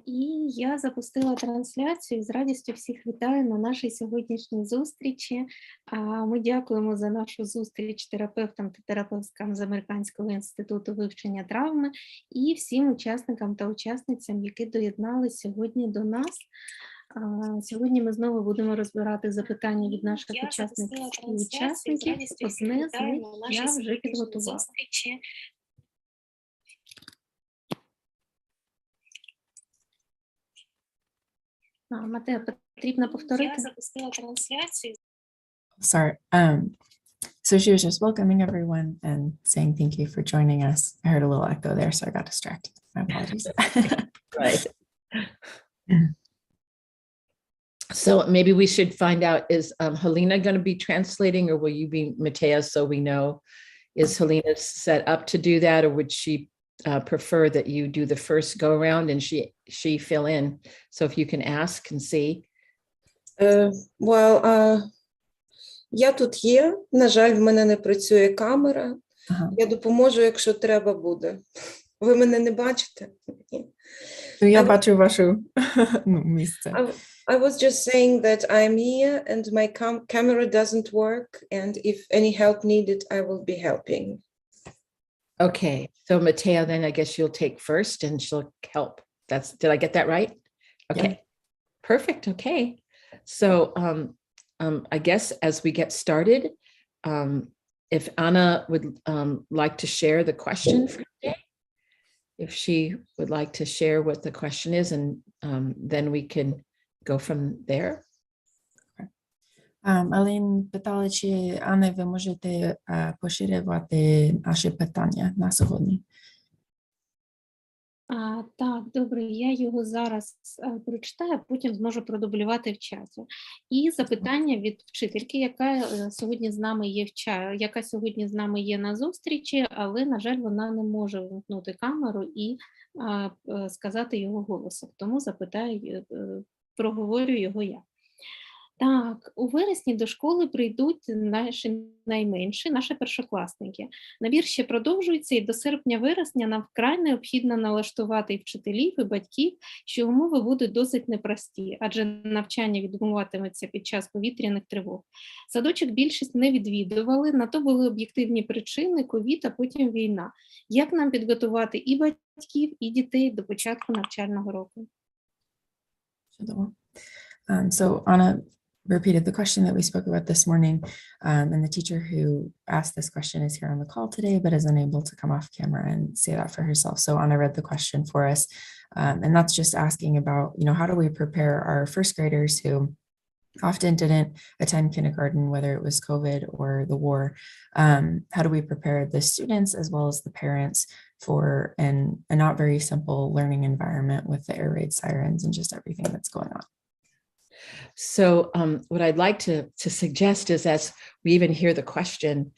І я запустила трансляцію, з радістю всіх вітаю на нашій сьогоднішній зустрічі. Ми дякуємо за нашу зустріч терапевтам та терапевткам з Американського інституту вивчення травми і всім учасникам та учасницям, які доєдналися сьогодні до нас. Сьогодні ми знову будемо розбирати запитання від наших учасників і учасників. Одне з них я вже підготувала. Матео, потрібно повторити? Я запустила трансляцію. Sorry. So she was just welcoming everyone and saying thank you for joining us. I heard a little echo there, so I got distracted. My apologies. Right. So maybe we should find out, is Helena going to be translating, or will you be Matea, so we know? Is Helena set up to do that, or would she prefer that you do the first go around and she fill in? So if you can ask and see. Я тут є. На жаль, в мене не працює камера. Я допоможу, якщо треба буде. Ви мене не бачите? Я бачу вашу місце. I was just saying that I'm here and my camera doesn't work, and if any help needed, I will be helping. Okay, so Matea, then I guess you'll take first and she'll help. Did I get that right? Okay, yeah. Perfect. Okay. So I guess as we get started, if Anna would like to share the question for today, if she would like to share what the question is, and then we can go from there. Алін питала, чи, Анна, ви можете поширювати наші питання на сьогодні? Так, добре, я його зараз прочитаю, потім зможу продублювати в чаті. І запитання від вчительки, яка сьогодні з нами є на зустрічі, але, на жаль, вона не може вимкнути камеру і сказати його голосом. Тому проговорю його я. Так, у вересні до школи прийдуть наші найменші, наші першокласники. Набір ще продовжується, і до серпня-вересня нам вкрай необхідно налаштувати і вчителів, і батьків, що умови будуть досить непрості, адже навчання відбуватиметься під час повітряних тривог. Садочок більшість не відвідували, на то були об'єктивні причини, ковід, а потім війна. Як нам підготувати і батьків, і дітей до початку навчального року? Чудово. So Anna repeated the question that we spoke about this morning, and the teacher who asked this question is here on the call today, but is unable to come off camera and say that for herself. So Anna read the question for us, and that's just asking about, how do we prepare our first graders who often didn't attend kindergarten, whether it was COVID or the war. How do we prepare the students as well as the parents for a not very simple learning environment with the air raid sirens and just everything that's going on? So what I'd like to suggest is, as we even hear the question,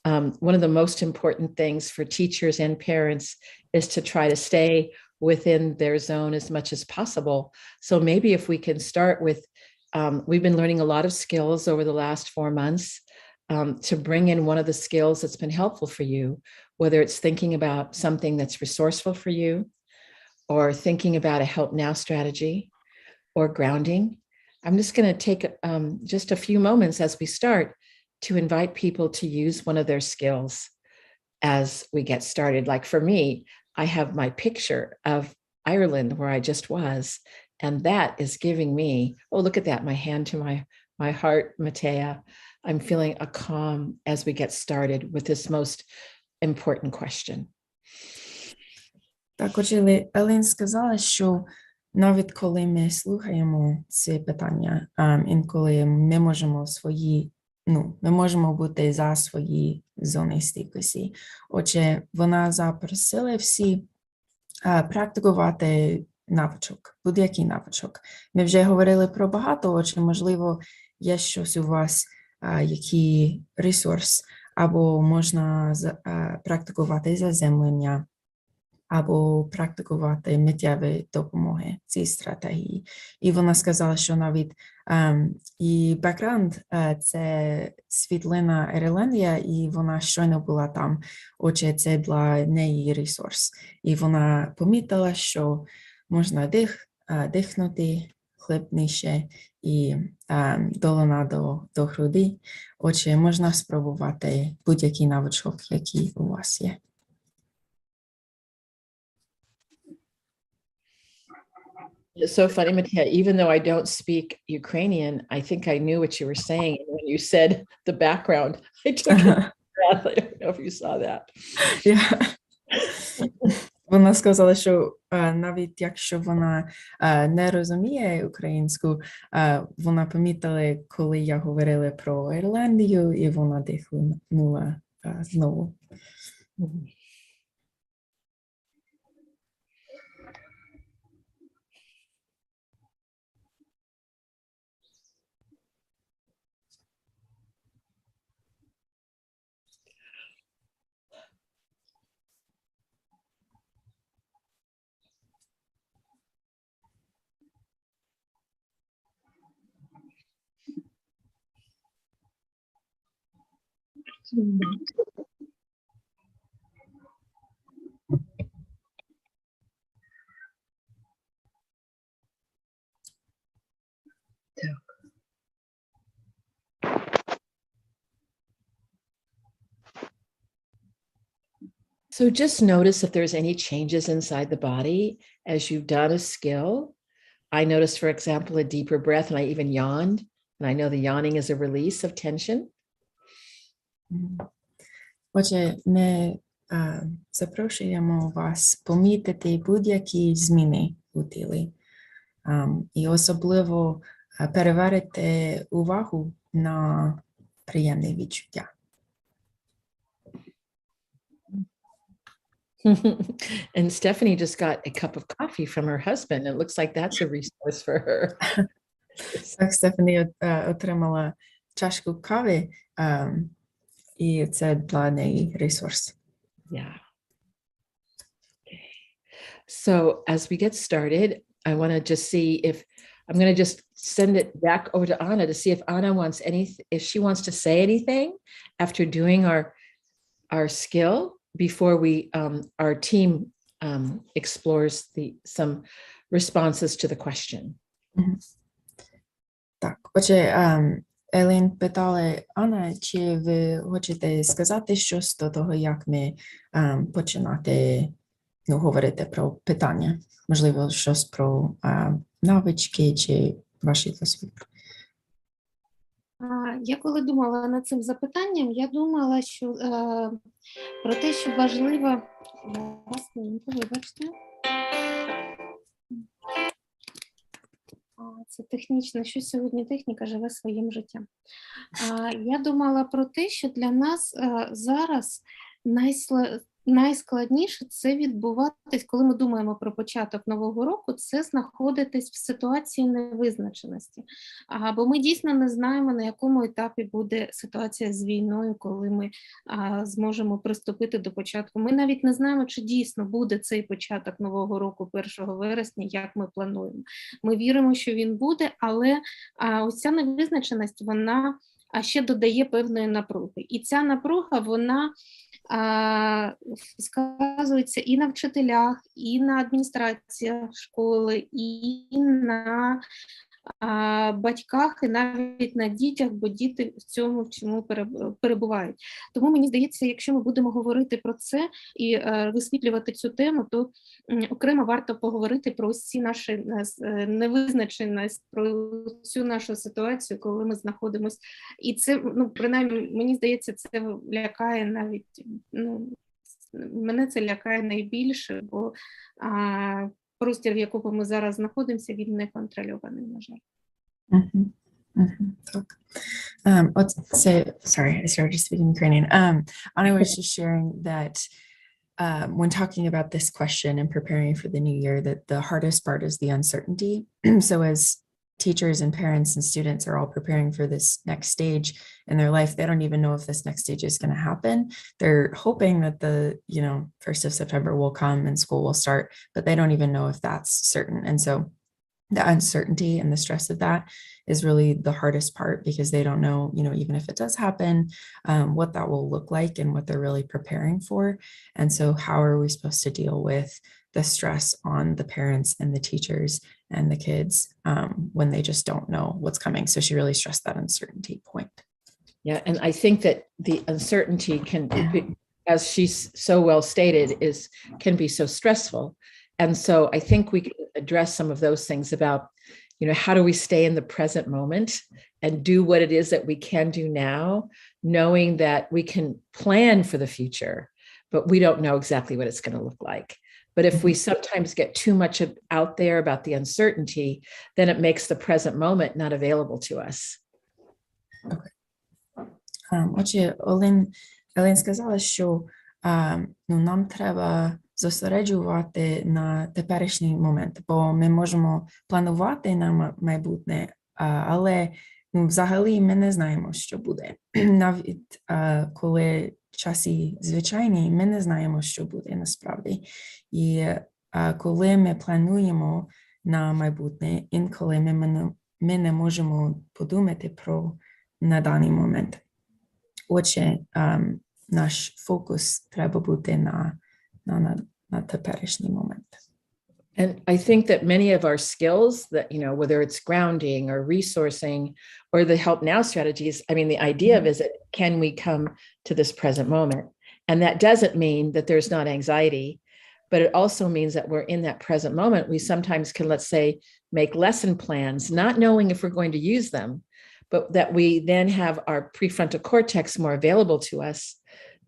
one of the most important things for teachers and parents is to try to stay within their zone as much as possible. So maybe if we can start with, we've been learning a lot of skills over the last 4 months, to bring in one of the skills that's been helpful for you, whether it's thinking about something that's resourceful for you, or thinking about a help now strategy, or grounding. I'm just going to take just a few moments as we start to invite people to use one of their skills as we get started. Like for me, I have my picture of Ireland where I just was, and that is giving me, oh, look at that, my hand to my heart, Matea. I'm feeling a calm as we get started with this most important question. Також Елін сказала, що навіть коли ми слухаємо ці питання, інколи ми можемо бути за свої зони стійкості. Отже, вона запросила всі практикувати навичок, будь-який навичок. Ми вже говорили про багато, отже, можливо, є щось у вас, який ресурс, або можна практикувати заземлення, або практикувати миттєві допомоги цій стратегії. І вона сказала, що навіть і бекграунд – це світлина Ірландія, і вона щойно була там. Отже, це для неї ресурс. І вона помітила, що можна дихнути глибніше і долона до груди. Отже, можна спробувати будь-який навичок, який у вас є. It's so funny, Mattia, even though I don't speak Ukrainian, I think I knew what you were saying. And when you said the background, I took a breath. I don't know if you saw that. Вона сказала, що навіть якщо вона не розуміє українську, вона помітила, коли я говорила про Ірландію, і вона дихнула знову. So just notice if there's any changes inside the body as you've done a skill. I noticed, for example, a deeper breath, and I even yawned. And I know the yawning is a release of tension. Отже, ми запрошуємо вас помітити будь-які зміни у тілі. І особливо перевірити увагу на приємне відчуття. And Stephanie just got a cup of coffee from her husband. It looks like that's a resource for her. Так, Стефані отримала чашку кави, і це для неї ресурс. Yeah. Okay. So as we get started, I want to just see if I'm going to just send it back over to Anna to see if Anna wants if she wants to say anything after doing our skill before we our team explores some responses to the question. Так, отже, Елін питала, Анна, чи ви хочете сказати щось до того, як ми починати говорити про питання? Можливо, щось про навички чи ваші досвід? Я коли думала над цим запитанням, я думала, що про те, що важливо... Вибачте. Це технічно, що сьогодні техніка живе своїм життям. Я думала про те, що для нас зараз найскладніше це відбуватись, коли ми думаємо про початок нового року, це знаходитись в ситуації невизначеності. Бо ми дійсно не знаємо, на якому етапі буде ситуація з війною, коли ми зможемо приступити до початку. Ми навіть не знаємо, чи дійсно буде цей початок нового року 1 вересня, як ми плануємо. Ми віримо, що він буде, але ось ця невизначеність, вона ще додає певної напруги. І ця напруга, вона сказується і на вчителях, і на адміністраціях школи, і на батьках, і навіть на дітях, бо діти в цьому перебувають. Тому мені здається, якщо ми будемо говорити про це і висвітлювати цю тему, то окремо варто поговорити про ось ці наші невизначеність, про цю нашу ситуацію, коли ми знаходимося. І це, принаймні, мені здається, це лякає навіть, мене це лякає найбільше, бо простір, в якому ми зараз знаходимося, він не контрольований, на жаль. Так. Sorry, I started speaking Ukrainian. Anna was just sharing that when talking about this question and preparing for the new year, that the hardest part is the uncertainty. So as teachers and parents and students are all preparing for this next stage in their life, they don't even know if this next stage is going to happen. They're hoping that the 1st of September will come and school will start, but they don't even know if that's certain. And so the uncertainty and the stress of that is really the hardest part, because they don't know, even if it does happen, what that will look like and what they're really preparing for. And so how are we supposed to deal with the stress on the parents and the teachers and the kids when they just don't know what's coming. So she really stressed that uncertainty point. Yeah, and I think that the uncertainty can be, as she's so well stated, can be so stressful. And so I think we can address some of those things about, how do we stay in the present moment and do what it is that we can do now, knowing that we can plan for the future, but we don't know exactly what it's going to look like. But if we sometimes get too much out there about the uncertainty, then it makes the present moment not available to us. Okay. Отже, Елен сказала, що нам треба зосереджувати на теперішній момент, бо ми можемо планувати на майбутнє, але взагалі ми не знаємо, що буде. Навіть коли часи звичайні, ми не знаємо, що буде насправді. І коли ми плануємо на майбутнє, інколи ми не можемо подумати про на даний момент. Отже, наш фокус треба бути на теперішній момент. And I think that many of our skills that, whether it's grounding or resourcing or the help now strategies, I mean, the idea of is that can we come to this present moment? And that doesn't mean that there's not anxiety, but it also means that we're in that present moment. We sometimes can, let's say, make lesson plans, not knowing if we're going to use them, but that we then have our prefrontal cortex more available to us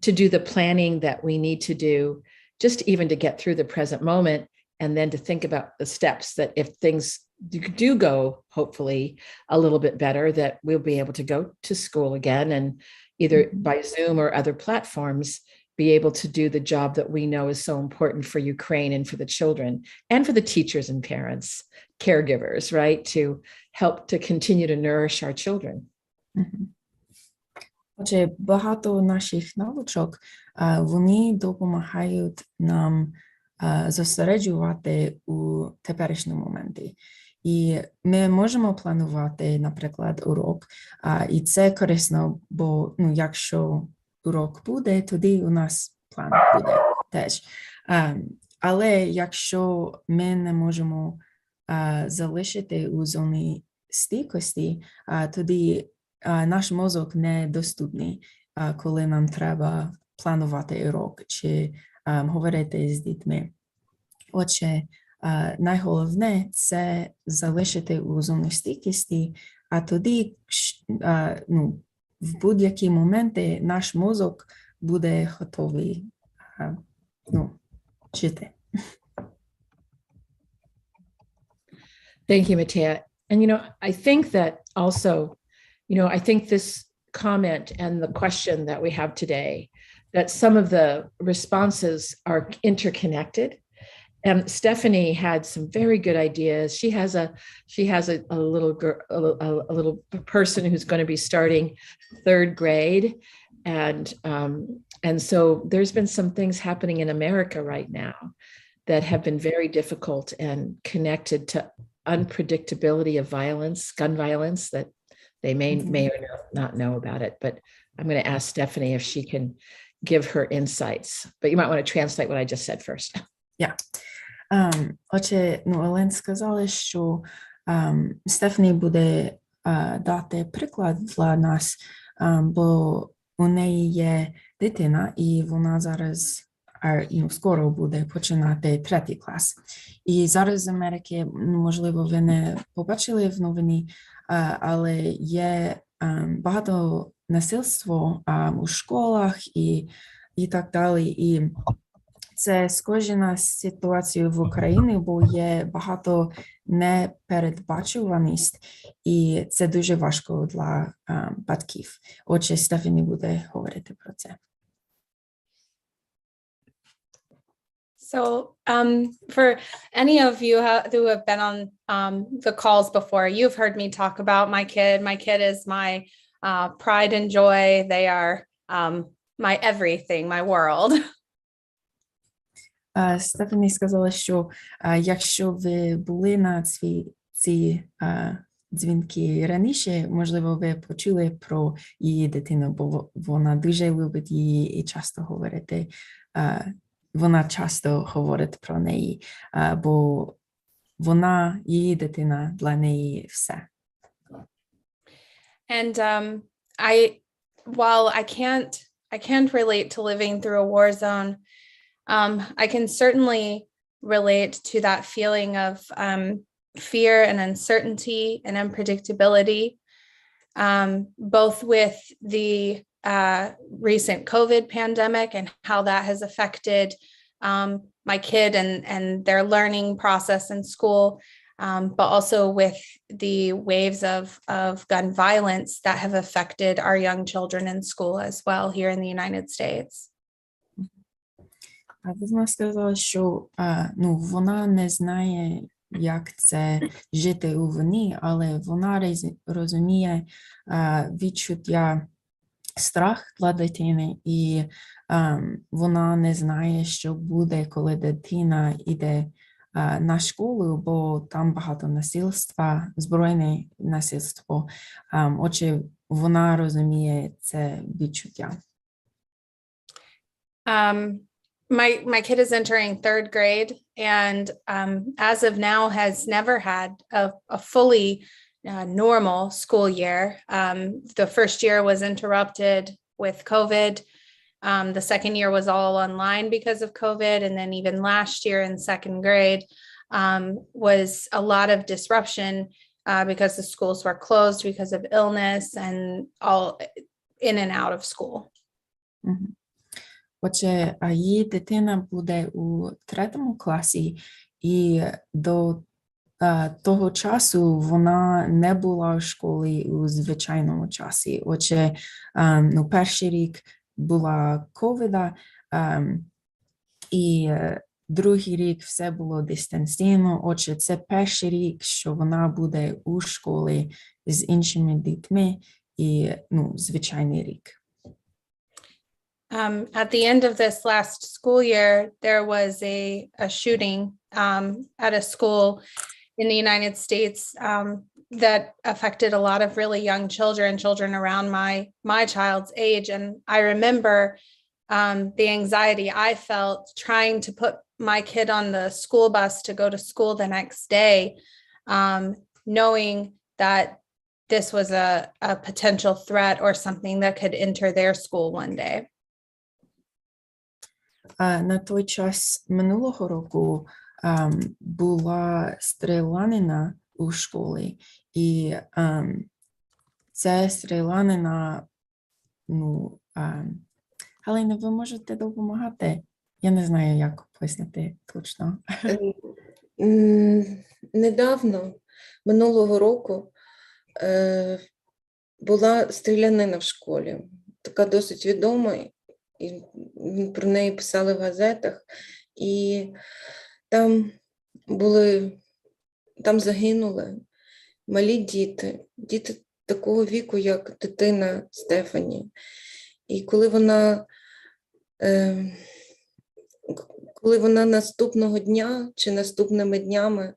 to do the planning that we need to do, just even to get through the present moment, and then to think about the steps that if things do go, hopefully, a little bit better, that we'll be able to go to school again and either by Zoom or other platforms, be able to do the job that we know is so important for Ukraine and for the children and for the teachers and parents, caregivers, right? To help to continue to nourish our children. Отже, багато наших навичок, вони допомагають нам зосереджувати у теперішньому моменті. І ми можемо планувати, наприклад, урок, і це корисно, бо якщо урок буде, тоді у нас план буде теж. Але якщо ми не можемо залишити у зоні стійкості, тоді наш мозок недоступний, коли нам треба планувати урок чи говорити з дітьми. Отже, найголовне – це залишити у зоні стійкості, а тоді в будь-які моменти наш мозок буде готовий жити. Thank you, Matea. And, I think that also, I think this comment and the question that we have today, that some of the responses are interconnected. And Stephanie had some very good ideas. She has a little girl, a little person who's going to be starting 3rd grade. And so there's been some things happening in America right now that have been very difficult and connected to unpredictability of violence, gun violence, that they may or not know about it. But I'm going to ask Stephanie if she can give her insights. But you might want to translate what I just said first. Yeah. Отже, Елен сказала, що Стефані буде дати приклад для нас, бо у неї є дитина, і вона зараз скоро буде починати 3-й клас. І зараз з Америки, можливо, ви не побачили в новині, але є багато насильства у школах і так далі. І це схоже на ситуацію в Україні, бо є багато непередбачуваність, і це дуже важко для батьків. Отже, Стефані буде говорити про це. So for any of you who have been on the calls before, you've heard me talk about my kid. My kid is my pride and joy. They are my everything, my world. Стефані сказала, що якщо ви були на ці дзвінки раніше, можливо, ви почули про її дитину, бо вона дуже любить її і часто говорити вона часто говорить про неї, бо її дитина для неї все. And while I can't relate to living through a war zone, I can certainly relate to that feeling of fear and uncertainty and unpredictability, both with the recent COVID pandemic and how that has affected my kid and their learning process in school, but also with the waves of gun violence that have affected our young children in school as well here in the United States. Вона сказала, що вона не знає, як це жити у війні, але вона розуміє відчуття страх для дитини, і вона не знає, що буде, коли дитина йде на школу, бо там багато насильства, збройне насильство. Отже, вона розуміє це відчуття. My kid is entering third grade, and as of now has never had a fully normal school year. The first year was interrupted with COVID. The second year was all online because of COVID, and then even last year in second grade was a lot of disruption because the schools were closed because of illness and all in and out of school. Mm-hmm. Отже, її дитина буде у 3 класі, і до того часу вона не була в школі у звичайному часі. Отже, перший рік була ковіда, і другий рік все було дистанційно. Отже, це перший рік, що вона буде у школі з іншими дітьми, і звичайний рік. At the end of this last school year, there was a shooting at a school in the United States that affected a lot of really young children around my child's age. And I remember the anxiety I felt trying to put my kid on the school bus to go to school the next day, knowing that this was a potential threat or something that could enter their school one day. На той час минулого року була стрілянина у школі, і це стрілянина, Галина, ви можете допомагати? Я не знаю, як пояснити точно. Недавно, минулого року, була стрілянина в школі, така досить відома, і про неї писали в газетах, і там загинули малі діти такого віку, як дитина Стефані. І коли вона наступного дня чи наступними днями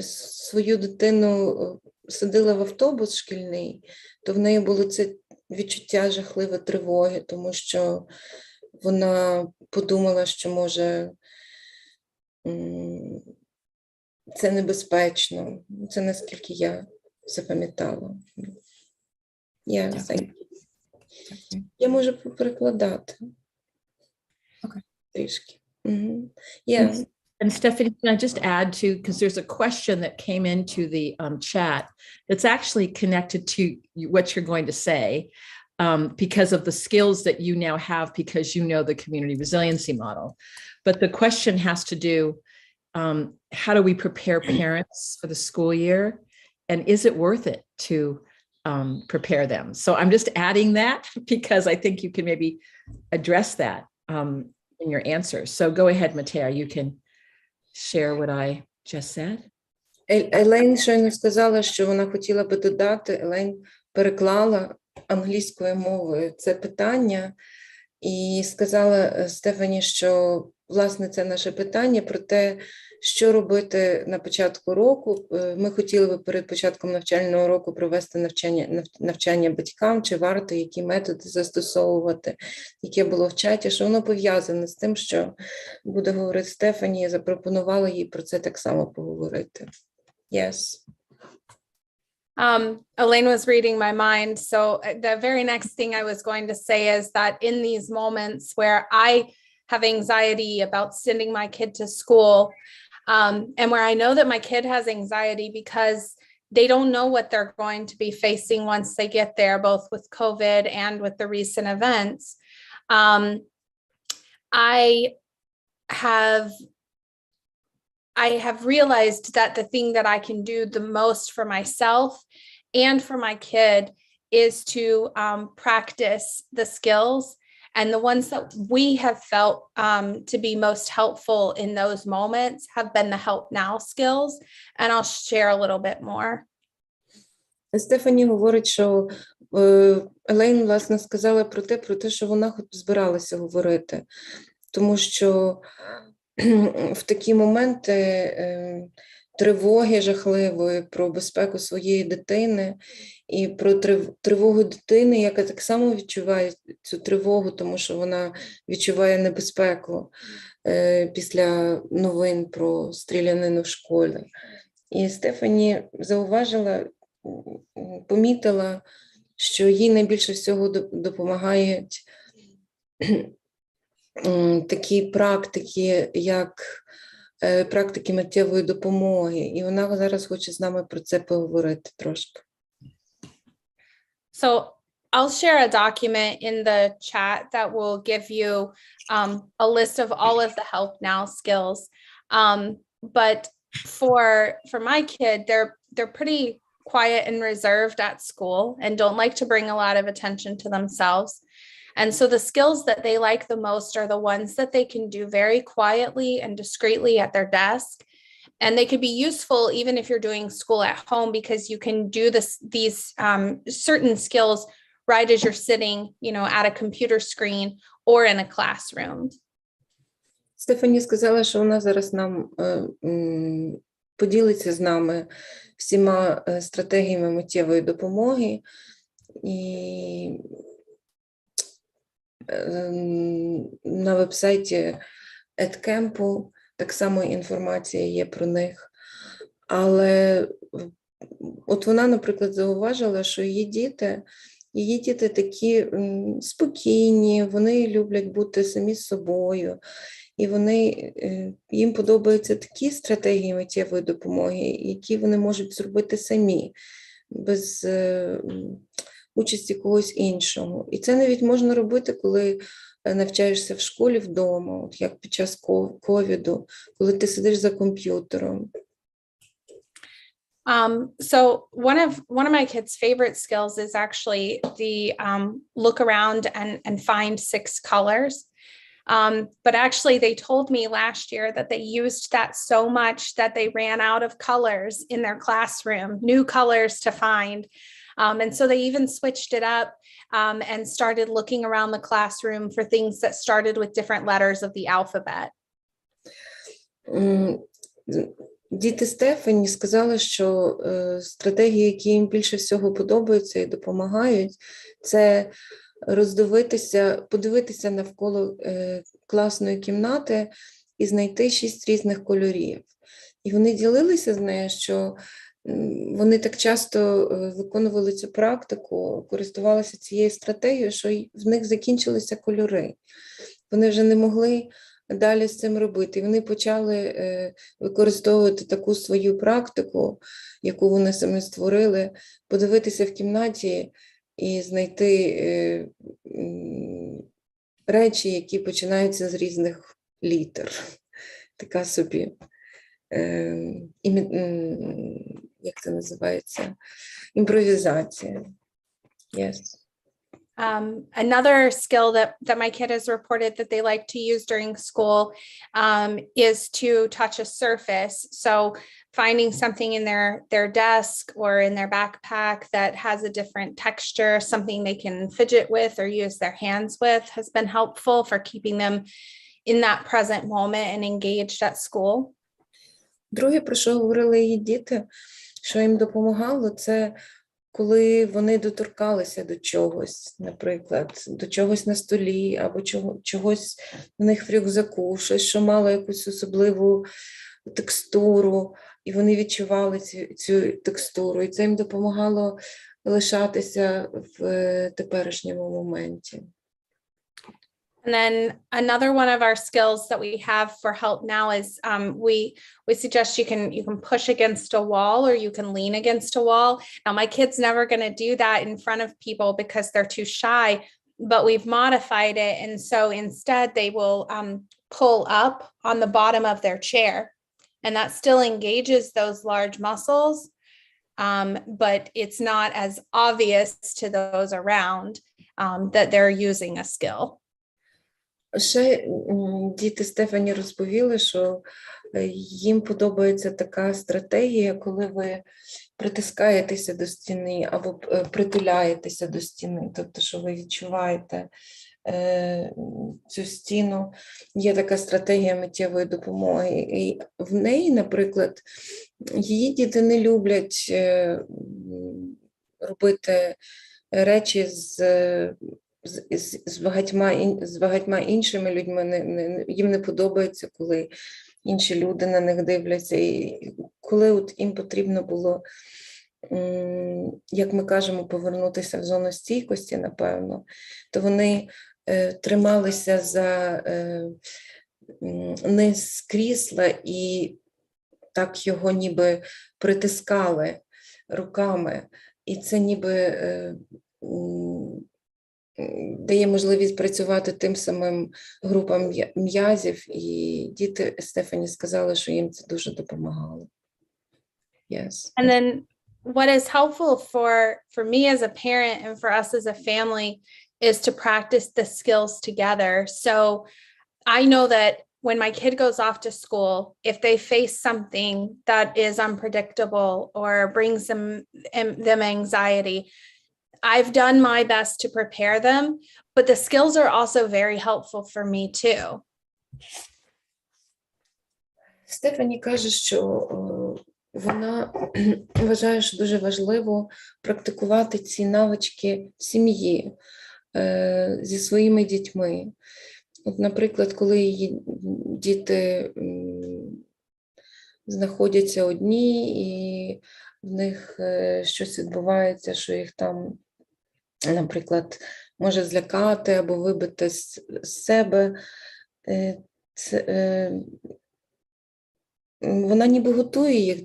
свою дитину садила в автобус шкільний, то в неї було це відчуття жахливої тривоги, тому що вона подумала, що, може, це небезпечно. Це наскільки я запам'ятала. Я можу перекладати. Трішки. Yeah. And Stephanie, can I just add to, because there's a question that came into the chat that's actually connected to what you're going to say, because of the skills that you now have because you know the community resiliency model. But the question has to do, how do we prepare parents for the school year? And is it worth it to prepare them? So I'm just adding that because I think you can maybe address that in your answer. So go ahead, Matea, you can share what I just said. Елейн щойно сказала, що вона хотіла би додати, Елейн переклала англійською мовою це питання і сказала Стефані, що власне, це наше питання про те, що робити на початку року. Ми хотіли би перед початком навчального року провести навчання батькам, чи варто, які методи застосовувати, яке було в чаті, що воно пов'язане з тим, що буде говорити Стефані, я запропонувала їй про це так само поговорити. Yes. Elaine was reading my mind. So the very next thing I was going to say is that in these moments where I have anxiety about sending my kid to school, and where I know that my kid has anxiety because they don't know what they're going to be facing once they get there, both with COVID and with the recent events, I have realized that the thing that I can do the most for myself and for my kid is to practice the skills, and the ones that we have felt to be most helpful in those moments have been the help now skills, and I'll share a little bit more. Стефані говорить, що Елейн, власне, сказала про те, що вона збиралася говорити, тому що в такі моменти тривоги жахливої про безпеку своєї дитини і про тривогу дитини, яка так само відчуває цю тривогу, тому що вона відчуває небезпеку після новин про стрілянину в школі. І Стефані помітила, що їй найбільше всього допомагають такі практики, як практики миттєвої допомоги. І вона зараз хоче з нами про це поговорити трошки. So I'll share a document in the chat that will give you a list of all of the help now skills. But for my kid, they're pretty quiet and reserved at school and don't like to bring a lot of attention to themselves. And so the skills that they like the most are the ones that they can do very quietly and discreetly at their desk. And they could be useful even if you're doing school at home, because you can do these certain skills right as you're sitting, at a computer screen or in a classroom. Стефані сказала, що вона зараз нам поділиться з нами всіма стратегіями миттєвої допомоги. І на вебсайті EdCamp'у так само інформація є про них. Але от вона, наприклад, зауважила, що її діти такі спокійні, вони люблять бути самі з собою, і їм подобаються такі стратегії миттєвої допомоги, які вони можуть зробити самі, без участі когось іншого. І це навіть можна робити, коли навчаєшся в школі вдома, от як під час ковіду, коли ти сидиш за комп'ютером. So one of my kids' favorite skills is actually the look around and find 6 colors. But actually they told me last year that they used that so much that they ran out of colors in their classroom, new colors to find. And so they even switched it up and started looking around the classroom for things that started with different letters of the alphabet. Діти Стефані сказали, що стратегії, які їм більше всього подобаються і допомагають, це подивитися навколо класної кімнати і знайти 6 різних кольорів. І вони ділилися з нею, що вони так часто виконували цю практику, користувалися цією стратегією, що в них закінчилися кольори. Вони вже не могли далі з цим робити. І вони почали використовувати таку свою практику, яку вони самі створили, подивитися в кімнаті і знайти речі, які починаються з різних літер. Така собі, як це називається, імпровізація. Yes. Another skill that my kid has reported that they like to use during school is to touch a surface. So finding something in their desk or in their backpack that has a different texture, something they can fidget with or use their hands with, has been helpful for keeping them in that present moment and engaged at school. Друге, про що говорили її діти, що їм допомагало, це коли вони доторкалися до чогось, наприклад, до чогось на столі, або чогось в них в рюкзаку, щось, що мало якусь особливу текстуру, і вони відчували цю текстуру, і це їм допомагало лишатися в теперішньому моменті. And then another one of our skills that we have for help now is we suggest you can push against a wall or you can lean against a wall. Now my kid's never going to do that in front of people because they're too shy, but we've modified it, and so instead they will pull up on the bottom of their chair, and that still engages those large muscles, but it's not as obvious to those around that they're using a skill. Ще діти Стефані розповіли, що їм подобається така стратегія, коли ви притискаєтеся до стіни або притуляєтеся до стіни, тобто, що ви відчуваєте цю стіну. Є така стратегія миттєвої допомоги. І в неї, наприклад, її діти не люблять робити речі з багатьма іншими людьми. Їм не подобається, коли інші люди на них дивляться. І коли от їм потрібно було, як ми кажемо, повернутися в зону стійкості, напевно, то вони трималися за низ крісла і так його ніби притискали руками. І це ніби дає можливість працювати тим самим групам м'язів, і діти Стефані сказали, що їм це дуже допомагало. Yes. And then what is helpful for me as a parent and for us as a family is to practice the skills together. So I know that when my kid goes off to school, if they face something that is unpredictable or brings them anxiety, I've done my best to prepare them, but the skills are also very helpful for me too. Стефані каже, що вона вважає, що дуже важливо практикувати ці навички в сім'ї зі своїми дітьми. От, наприклад, коли її діти знаходяться одні і в них щось відбувається, що їх там, наприклад, може злякати або вибити з себе, вона ніби готує їх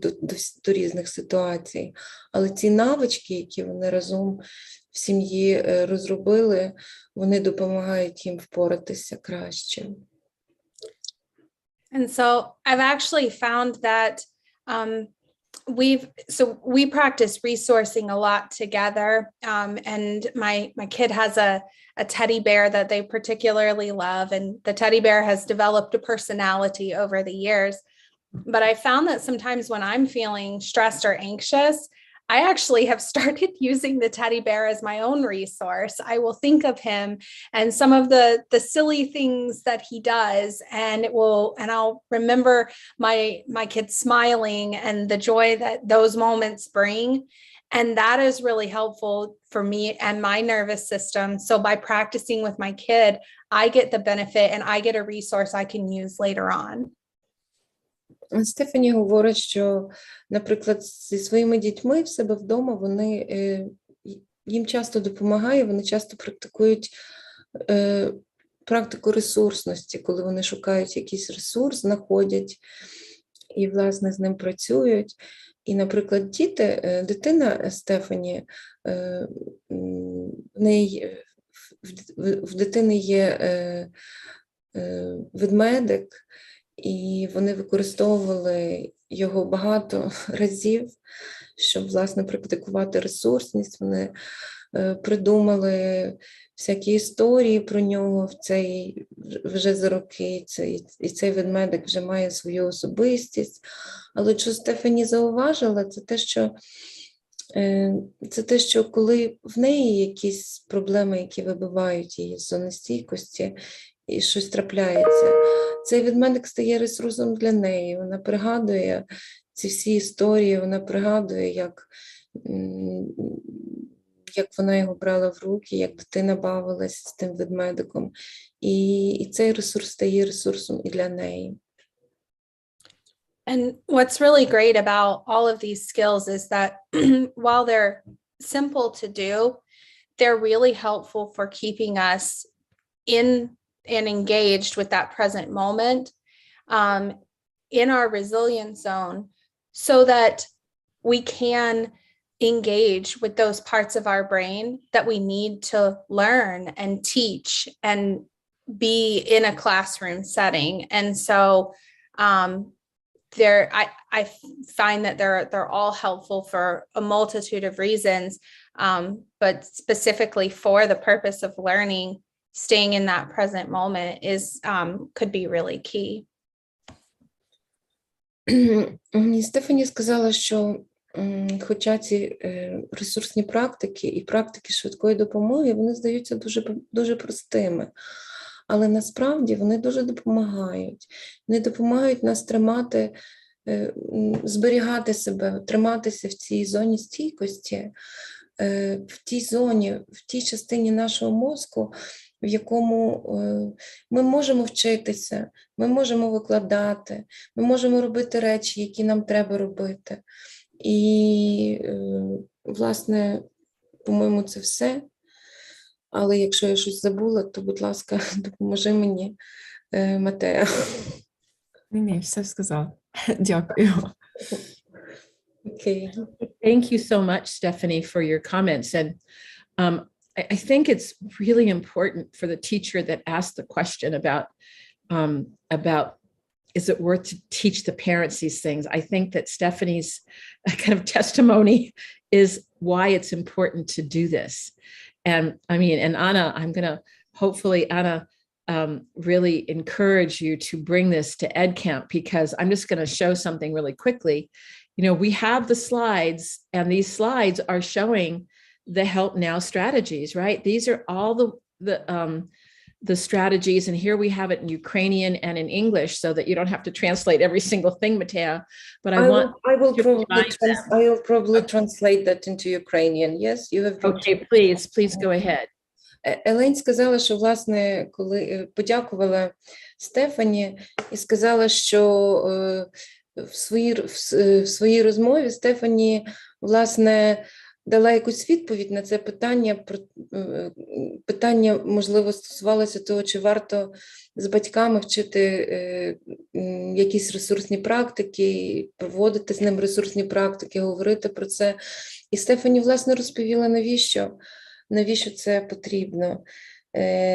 до різних ситуацій, але ці навички, які вони разом в сім'ї розробили, вони допомагають їм впоратися краще. And so I've actually found that we practice resourcing a lot together, and my kid has a teddy bear that they particularly love, and the teddy bear has developed a personality over the years. But I found that sometimes when I'm feeling stressed or anxious, I actually have started using the teddy bear as my own resource. I will think of him and some of the silly things that he does, and I'll remember my kid smiling and the joy that those moments bring. And that is really helpful for me and my nervous system. So by practicing with my kid, I get the benefit and I get a resource I can use later on. Стефані говорить, що, наприклад, зі своїми дітьми в себе вдома їм часто допомагає, вони часто практикують практику ресурсності, коли вони шукають якийсь ресурс, знаходять і, власне, з ним працюють. І, наприклад, дитина Стефані, в дитини є ведмедик, і вони використовували його багато разів, щоб, власне, практикувати ресурсність. Вони придумали всякі історії про нього вже за роки, і цей ведмедик вже має свою особистість. Але що Стефані зауважила, це те, що коли в неї якісь проблеми, які вибивають її з зони стійкості, і щось трапляється. Цей ведмедик стає ресурсом для неї. Вона пригадує ці всі історії, вона пригадує, як вона його брала в руки, як дитина бавилась з тим ведмедиком. І цей ресурс стає ресурсом і для неї. And what's really great about all of these skills is that while they're simple to do, they're really helpful for keeping us in and engaged with that present moment, in our resilience zone, so that we can engage with those parts of our brain that we need to learn and teach and be in a classroom setting. And so I find that they're all helpful for a multitude of reasons, but specifically for the purpose of learning, staying in that present moment could be really key. Стефані сказала, що хоча ці ресурсні практики і практики швидкої допомоги, вони здаються дуже простими, але насправді вони дуже допомагають. Вони допомагають нас зберігати себе, триматися в цій зоні стійкості, в тій частині нашого мозку, в якому ми можемо вчитися, ми можемо викладати, ми можемо робити речі, які нам треба робити. І, власне, по-моєму, це все. Але якщо я щось забула, то, будь ласка, допоможи мені, Матея. Ні, все сказала. Дякую. Okay. Thank you so much, Stephanie, for your comments. And I think it's really important for the teacher that asked the question about is it worth to teach the parents these things? I think that Stephanie's kind of testimony is why it's important to do this. And I mean, and Anna, I'm going to hopefully, Anna, really encourage you to bring this to EdCamp, because I'm just going to show something really quickly. You know, we have the slides, and these slides are showing the Help Now strategies, right? These are all the strategies, and here we have it in Ukrainian and in English, so that you don't have to translate every single thing, Matea. But I will probably translate that into Ukrainian. Yes, you have. Okay, please go ahead. Елень сказала, що, власне, коли подякувала Стефані і сказала, що в своїй розмові Стефані, власне, дала якусь відповідь на це питання. Питання, можливо, стосувалося того, чи варто з батьками вчити якісь ресурсні практики, проводити з ним ресурсні практики, говорити про це. І Стефані, власне, розповіла, навіщо це потрібно.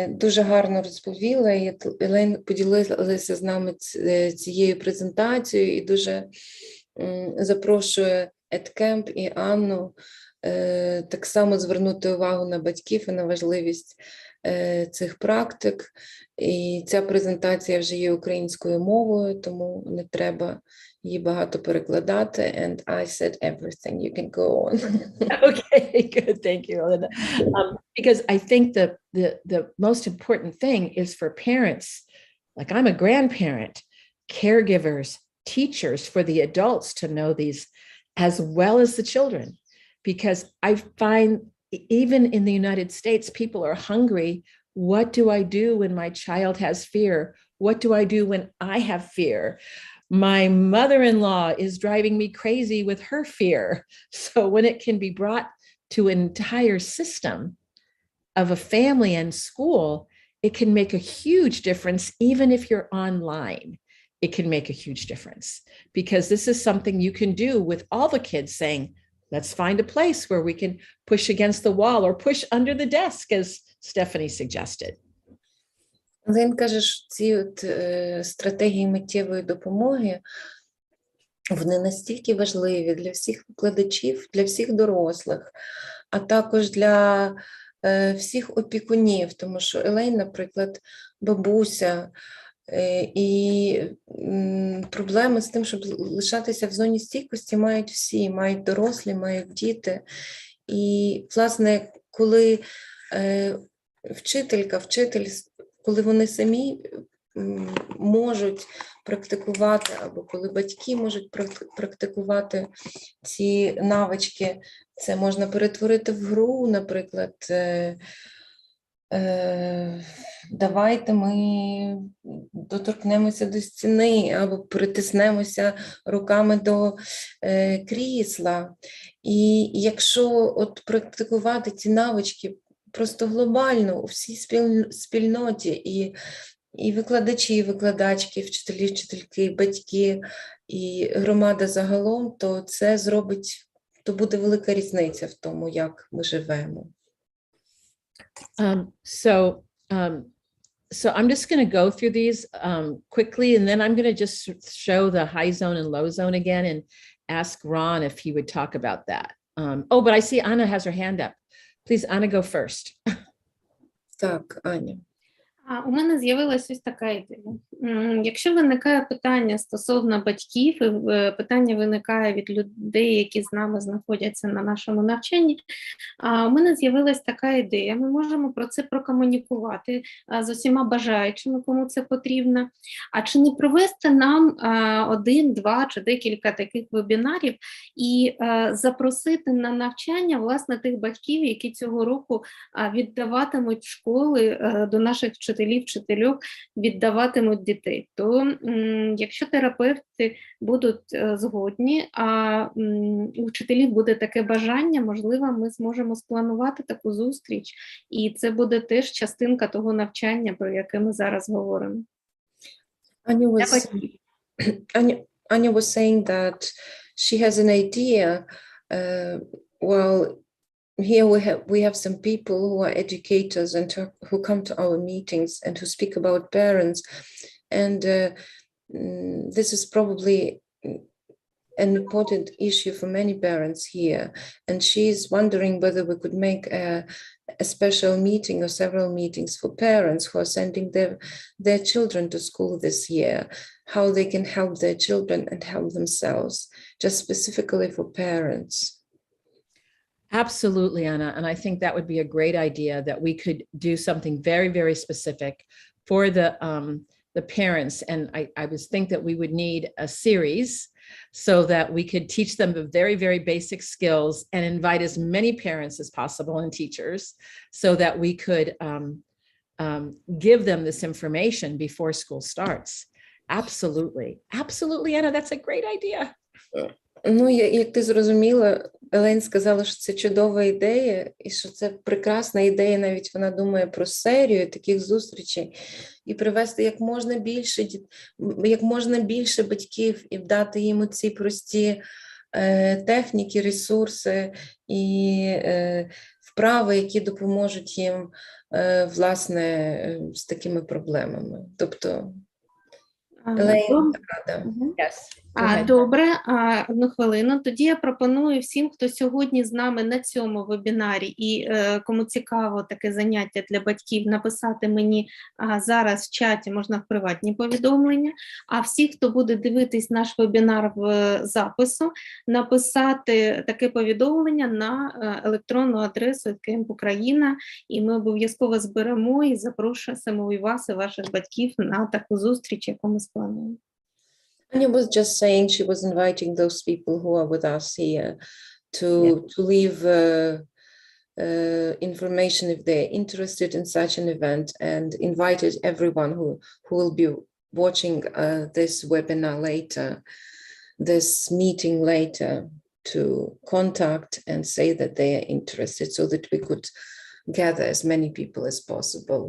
Дуже гарно розповіла, і Елейн поділилася з нами цією презентацією і дуже запрошує EdCamp і Анну так само звернути увагу на батьків і на важливість цих практик. І ця презентація вже є українською мовою, тому не треба її багато перекладати. And I said everything. You can go on. Okay, good. Thank you, Elena. Because I think the most important thing is for parents, like I'm a grandparent, caregivers, teachers, for the adults to know these as well as the children. Because I find even in the United States, people are hungry. What do I do when my child has fear? What do I do when I have fear? My mother-in-law is driving me crazy with her fear. So when it can be brought to an entire system of a family and school, it can make a huge difference. Even if you're online, it can make a huge difference, because this is something you can do with all the kids, saying, let's find a place where we can push against the wall or push under the desk, as Stephanie suggested. Він каже, що ці стратегії миттєвої допомоги, вони настільки важливі для всіх викладачів, для всіх дорослих, а також для всіх опікунів, тому що Елейн, наприклад, бабуся, і проблеми з тим, щоб лишатися в зоні стійкості, мають всі, мають дорослі, мають діти. І, власне, коли вчитель коли вони самі можуть практикувати, або коли батьки можуть практикувати ці навички, це можна перетворити в гру, наприклад, давайте ми доторкнемося до стіни або притиснемося руками до крісла. І якщо от практикувати ці навички просто глобально у всій спільноті, і викладачі, і викладачки, вчителі, вчительки, батьки, і громада загалом, то це зробить, то буде велика різниця в тому, як ми живемо. So I'm just going to go through these quickly, and then I'm going to just show the high zone and low zone again and ask Ron if he would talk about that. Oh, but I see Anna has her hand up. Please, Anna, go first. Так, Аня. У мене з'явилася ось така ідея. Якщо виникає питання стосовно батьків, і питання виникає від людей, які з нами знаходяться на нашому навчанні, у мене з'явилася така ідея. Ми можемо про це прокомунікувати з усіма бажаючими, кому це потрібно. А чи не провести нам один, два чи декілька таких вебінарів і запросити на навчання, власне, тих батьків, які цього року віддаватимуть школи до наших вчительок, віддаватимуть дітей. То якщо терапевти будуть згодні, а у вчителів буде таке бажання, можливо, ми зможемо спланувати таку зустріч, і це буде теж частинка того навчання, про яке ми зараз говоримо. Anya was saying that she has an idea. Well, here we have some people who are educators and who come to our meetings and who speak about parents, and this is probably an important issue for many parents here, and she's wondering whether we could make a special meeting or several meetings for parents who are sending their children to school this year, how they can help their children and help themselves, just specifically for parents. Absolutely, Anna. And I think that would be a great idea, that we could do something very, very specific for the parents. And I was think that we would need a series so that we could teach them the very, very basic skills and invite as many parents as possible and teachers so that we could give them this information before school starts. Absolutely. Absolutely, Anna, that's a great idea. Ну, як ти зрозуміла, Елен сказала, що це чудова ідея, і що це прекрасна ідея, навіть вона думає про серію таких зустрічей, і привести як можна більше батьків і дати їм ці прості техніки, ресурси і вправи, які допоможуть їм, власне, з такими проблемами. Тобто, Елен, рада. Yes. Добре, одну хвилину. Тоді я пропоную всім, хто сьогодні з нами на цьому вебінарі і кому цікаво таке заняття для батьків, написати мені зараз в чаті, можна в приватні повідомлення, а всі, хто буде дивитись наш вебінар в запису, написати таке повідомлення на електронну адресу @kemp Україна, і ми обов'язково зберемо і запросимо і вас, і ваших батьків на таку зустріч, яку ми сплануємо. Anya was just saying she was inviting those people who are with us here to leave information if they're interested in such an event, and invited everyone who will be watching this webinar later, this meeting later, to contact and say that they are interested so that we could gather as many people as possible,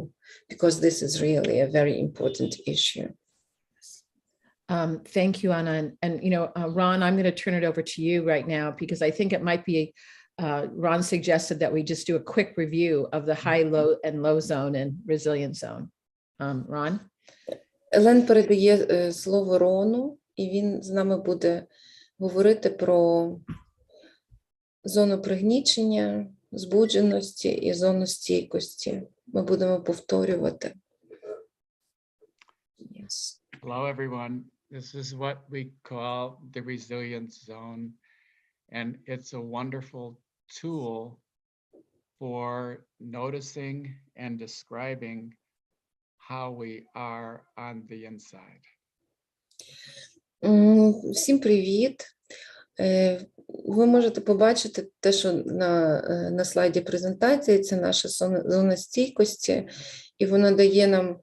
because this is really a very important issue. Thank you, Anna. And you know, Ron, I'm going to turn it over to you right now, because I think it might be, Ron suggested that we just do a quick review of the high, low, and low zone and resilient zone. Ron? Елен передає слово Рону, і він з нами буде говорити про зону пригнічення, збудженості і зону стійкості. Ми будемо повторювати. Yes. Hello, everyone. This is what we call the resilience zone, and it's a wonderful tool for noticing and describing how we are on the inside. Всім привіт. Ви можете побачити те, що на слайді презентації, це наша зона стійкості, і вона дає нам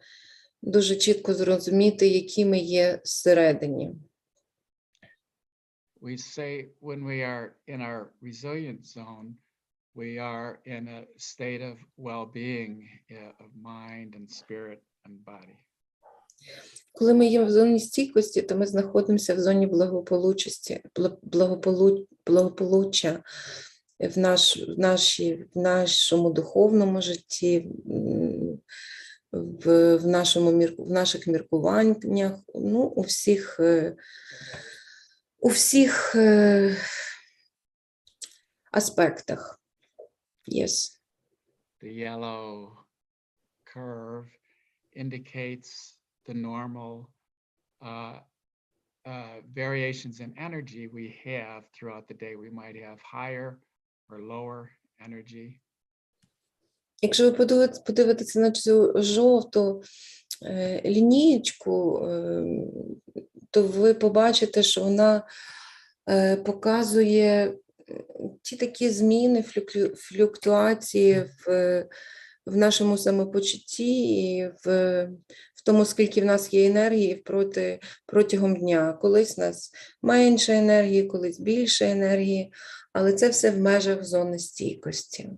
дуже чітко зрозуміти, які ми є всередині. We say when we are in our resilient zone, we are in a state of well-being of mind and spirit and body. Коли ми є в зоні стійкості, то ми знаходимося в зоні благополуччя в нашому духовному житті, в наших міркуваннях, ну, у всіх аспектах. Yes. The yellow curve indicates the normal variations in energy we have throughout the day. We might have higher or lower energy. Якщо ви подивитеся на цю жовту лінієчку, то ви побачите, що вона показує ті такі зміни, флюктуації в нашому самопочутті і в тому, скільки в нас є енергії протягом дня. Колись в нас менше енергії, колись більше енергії, але це все в межах зони стійкості.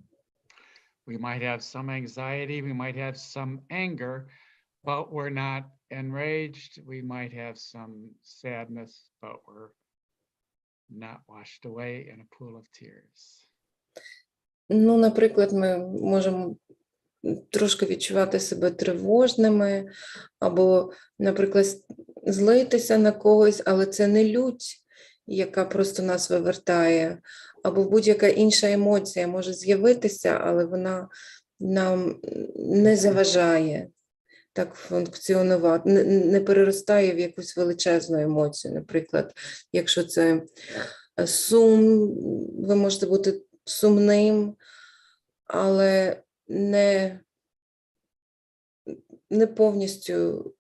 We might have some anxiety, we might have some anger, but we're not enraged. We might have some sadness, but we're not washed away in a pool of tears. Ну, наприклад, ми можемо трошки відчувати себе тривожними, або, наприклад, злитися на когось, але це не лють, яка просто нас вивертає, або будь-яка інша емоція може з'явитися, але вона нам не заважає так функціонувати, не переростає в якусь величезну емоцію. Наприклад, якщо це сум, ви можете бути сумним, але не повністю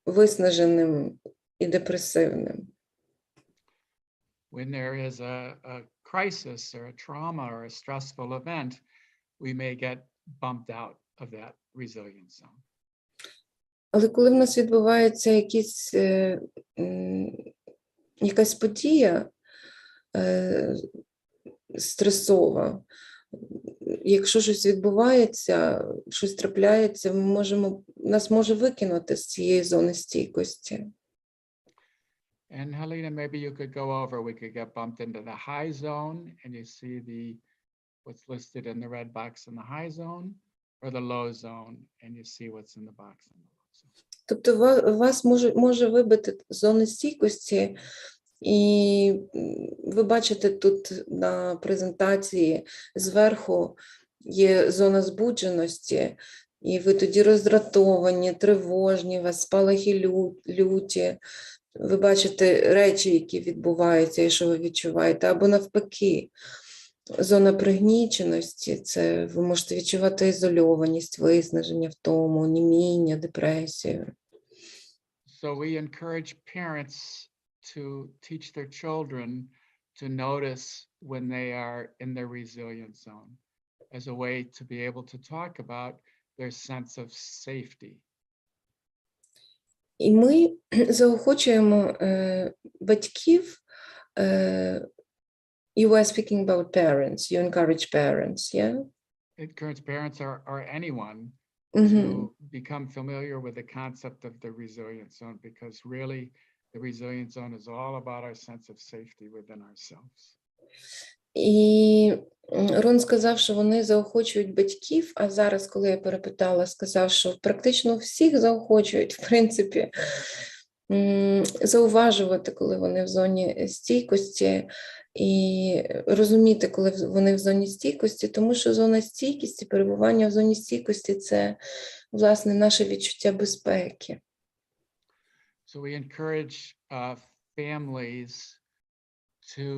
виснаженим і депресивним. When there is a crisis or a trauma or a stressful event, we may get bumped out of that resilience zone. Але коли в нас відбувається якась подія стресова, якщо щось відбувається, щось трапляється, нас може викинути з цієї зони стійкості. And Helena, maybe you could go over, we could get bumped into the high zone and you see what's listed in the red box in the high zone, or the low zone and you see what's in the box in the low zone. Тобто вас може вибити з зони стійкості, і ви бачите тут на презентації зверху є зона збудженості, і ви тоді роздратовані, тривожні, у вас спалахи люті, ви бачите речі, які відбуваються і що ви відчуваєте, або навпаки, зона пригніченості, це ви можете відчувати ізольованість, виснаження, втому, оніміння, депресію. So we encourage parents to teach their children to notice when they are in their resilient zone as a way to be able to talk about their sense of safety. І ми заохочуємо батьків, you were speaking about parents, you encourage parents, yeah? Encourage parents or anyone Mm-hmm. to become familiar with the concept of the resilient zone, because really the resilient zone is all about our sense of safety within ourselves. І Рон сказав, що вони заохочують батьків, а зараз, коли я перепитала, сказав, що практично всіх заохочують, в принципі, зауважувати, коли вони в зоні стійкості, і розуміти, коли вони в зоні стійкості, тому що зона стійкості, перебування в зоні стійкості – це, власне, наше відчуття безпеки. So we encourage families to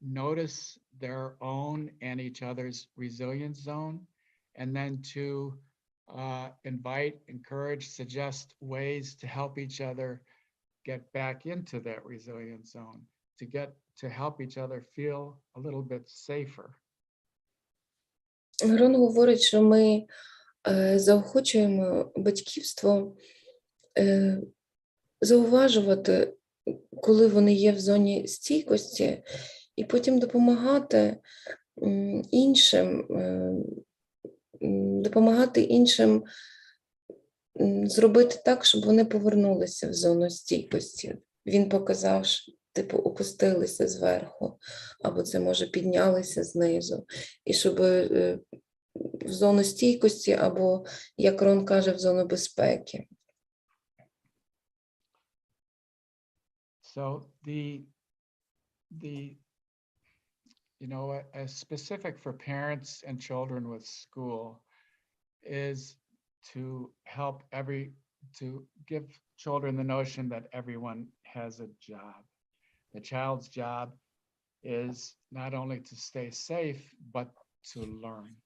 notice their own and each other's resilience zone, and then to invite, encourage, suggest ways to help each other get back into that resilient zone, to help each other feel a little bit safer. Грон говорить, що ми заохочуємо батьківство зауважувати, коли вони є в зоні стійкості, і потім допомагати іншим зробити так, щоб вони повернулися в зону стійкості. Він показав, що, типу, опустилися зверху, або це, може, піднялися знизу. І щоб в зону стійкості, або, як Рон каже, в зону безпеки. So a specific for parents and children with school is to give children the notion that everyone has a job. The child's job is not only to stay safe, but to learn.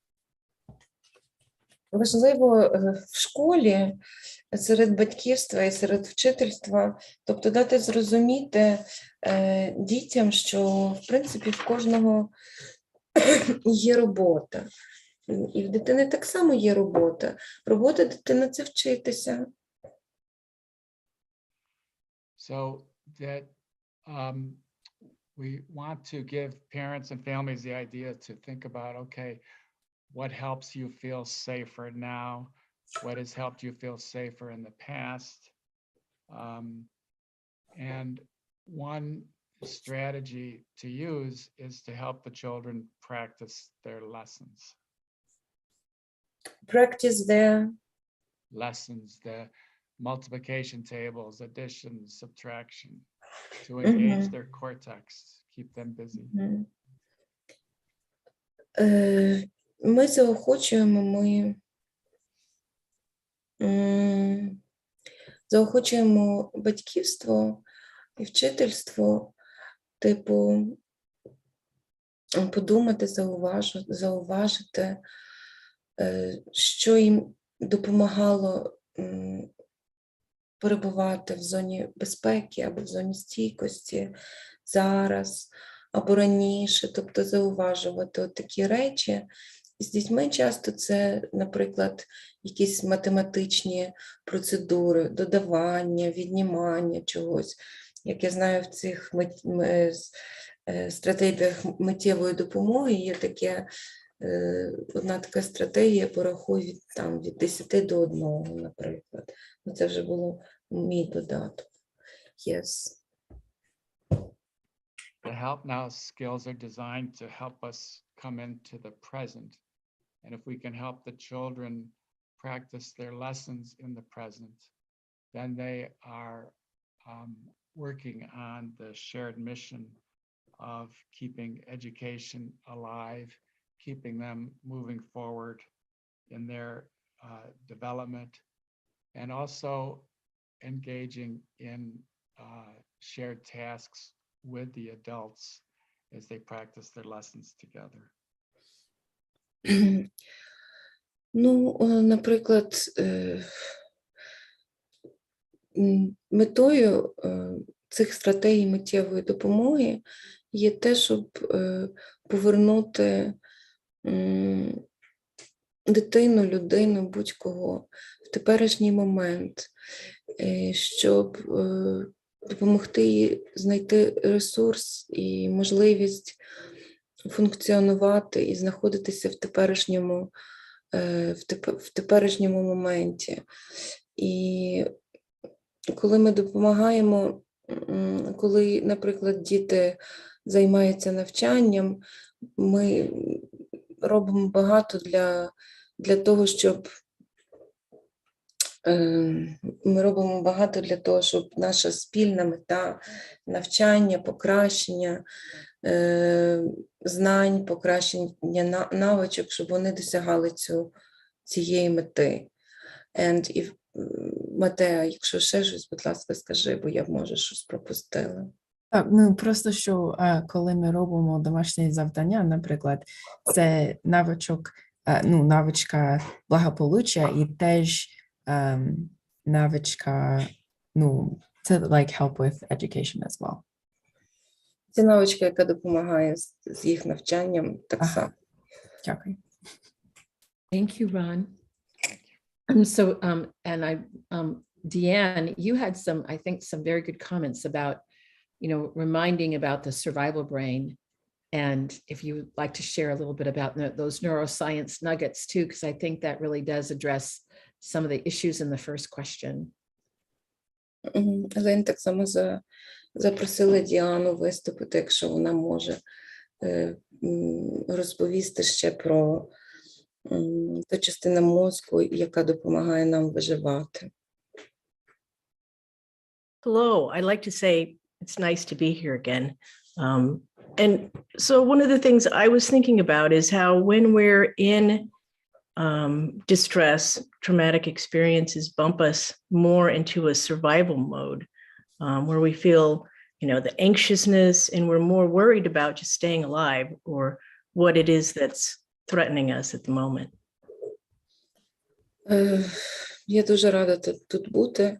Важливо в школі, серед батьківства і серед вчительства, тобто дати зрозуміти дітям, що, в принципі, в кожного є робота. І в дитини так само є робота. Робота дитини – це вчитися. So that we want to give parents and families the idea to think about, okay, what helps you feel safer now? What has helped you feel safer in the past? And one strategy to use is to help the children practice their lessons. Practice their lessons, the multiplication tables, addition, subtraction, to engage their cortex, keep them busy. Ми заохочуємо батьківство і вчительство, типу, подумати, зауважити, що їм допомагало перебувати в зоні безпеки або в зоні стійкості зараз, або раніше, тобто зауважувати от такі речі. З дітьми часто це, наприклад, якісь математичні процедури, додавання, віднімання чогось. Як я знаю, в цих стратегіях миттєвої допомоги є одна така стратегія порахуй від 10 до 1, наприклад. Це вже було мій додаток. Yes. The help now skills are designed to help us come into the present. And if we can help the children practice their lessons in the present, then they are working on the shared mission of keeping education alive, keeping them moving forward in their development, and also engaging in shared tasks with the adults as they practice their lessons together. Ну, наприклад, метою цих стратегій миттєвої допомоги є те, щоб повернути дитину, людину, будь-кого в теперішній момент, щоб допомогти їй знайти ресурс і можливість функціонувати і знаходитися в теперішньому моменті. І коли ми допомагаємо, коли, наприклад, діти займаються навчанням, ми робимо багато для того, щоб наша спільна мета навчання, покращення знань, покращення навичок, щоб вони досягали цієї мети. І Матеа, якщо ще щось, будь ласка, скажи, бо я, може, щось пропустила. Так, ну просто що коли ми робимо домашні завдання, наприклад, це навичок навичка благополуччя і теж навичка, це like help with education as well. Це навичка, яка допомагає з їх навчанням так само. Дякую. Thank you, Ron. Deanne, you had I think some very good comments about, reminding about the survival brain. And if you would like to share a little bit about those neuroscience nuggets too, because I think that really does address some of the issues in the first question. Елен так само запросила Діану виступити, якщо вона може розповісти ще про ту частину мозку, яка допомагає нам виживати. Hello, I'd like to say it's nice to be here again. And so one of the things I was thinking about is how when we're in distress, traumatic experiences bump us more into a survival mode, where we feel, the anxiousness and we're more worried about just staying alive or what it is that's threatening us at the moment. Я дуже рада тут бути.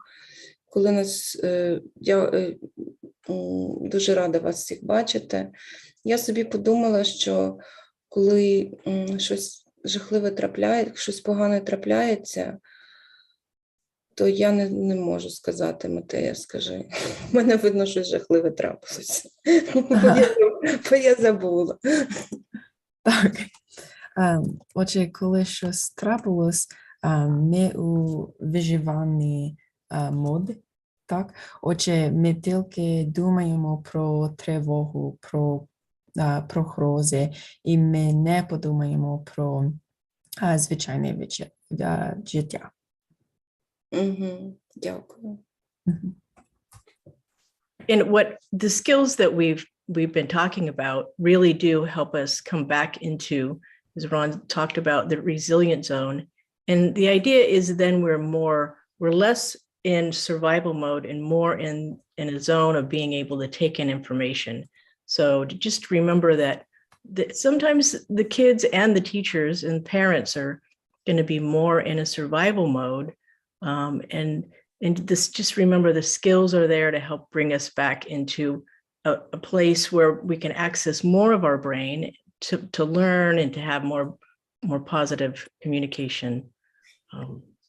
Я дуже рада вас всіх бачити. Я собі подумала, що коли щось жахливе трапляється, щось погане трапляється, то я не можу сказати, Матея, скажи. У мене видно, щось жахливе трапилося. Бо я забула. Так. Отже, коли щось трапилось, ми у виживанні мод, так? Отже, ми тільки думаємо про тривогу, про грози, і ми не подумаємо про звичайне життя. Дякую. And what the skills that we've been talking about really do help us come back into, as Ron talked about, the resilient zone. And the idea is then we're less in survival mode and more in a zone of being able to take in information. So to just remember that sometimes the kids and the teachers and parents are going to be more in a survival mode. And this, just remember the skills are there to help bring us back into a place where we can access more of our brain to learn and to have more positive communication.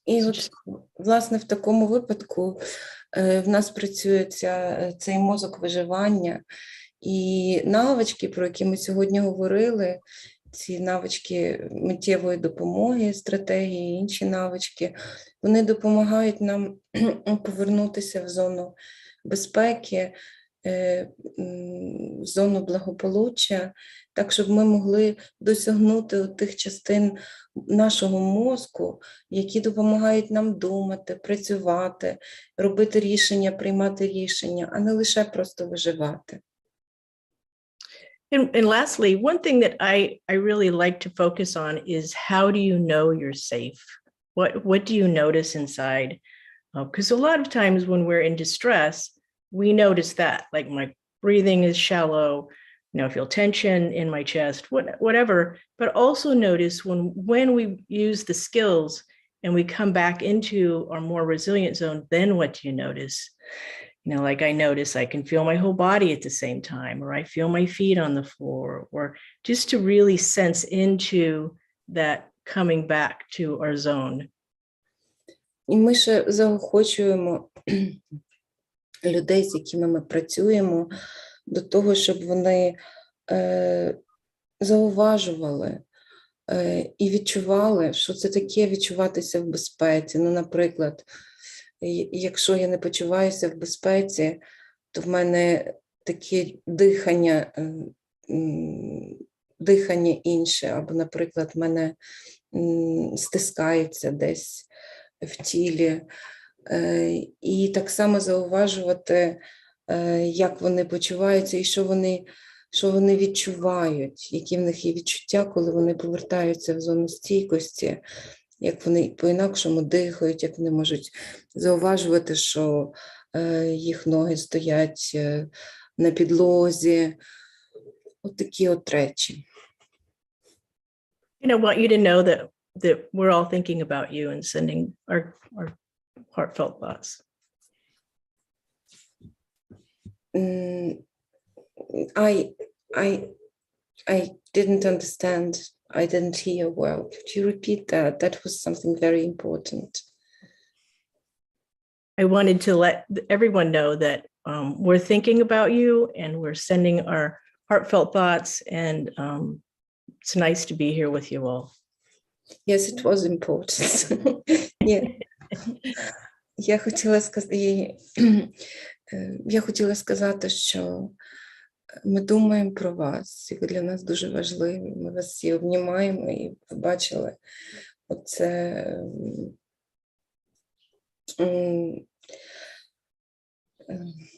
І от, власне, в такому випадку в нас працює цей мозок виживання. І навички, про які ми сьогодні говорили, ці навички миттєвої допомоги, стратегії, інші навички, вони допомагають нам повернутися в зону безпеки, в зону благополуччя, так, щоб ми могли досягнути тих частин нашого мозку, які допомагають нам думати, працювати, робити рішення, приймати рішення, а не лише просто виживати. And lastly, one thing that I really like to focus on is how do you know you're safe? What do you notice inside? Because a lot of times when we're in distress, we notice that, like my breathing is shallow, I feel tension in my chest, whatever, but also notice when we use the skills and we come back into our more resilient zone, then what do you notice? Like I notice I can feel my whole body at the same time, or I feel my feet on the floor, or just to really sense into that coming back to our zone. І ми ще заохочуємо людей, з якими ми працюємо, до того, щоб вони зауважували і відчували, що це таке відчуватися в безпеці. Наприклад, якщо я не почуваюся в безпеці, то в мене таке дихання інше, або, наприклад, в мене стискається десь в тілі. І так само зауважувати, як вони почуваються і що вони відчувають, які в них є відчуття, коли вони повертаються в зону стійкості, як вони по-інакшому дихають, як вони можуть зауважувати, що їх ноги стоять на підлозі. От такі от речі. And I want you to know that we're all thinking about you and sending our heartfelt thoughts. I didn't understand. I didn't hear well. Could you repeat that? That was something very important. I wanted to let everyone know that we're thinking about you and we're sending our heartfelt thoughts, and it's nice to be here with you all. Yes, it was important. Yeah. Я хотіла сказати, що ми думаємо про вас, і ви для нас дуже важливі. Ми вас всі обнімаємо, і ви бачили оце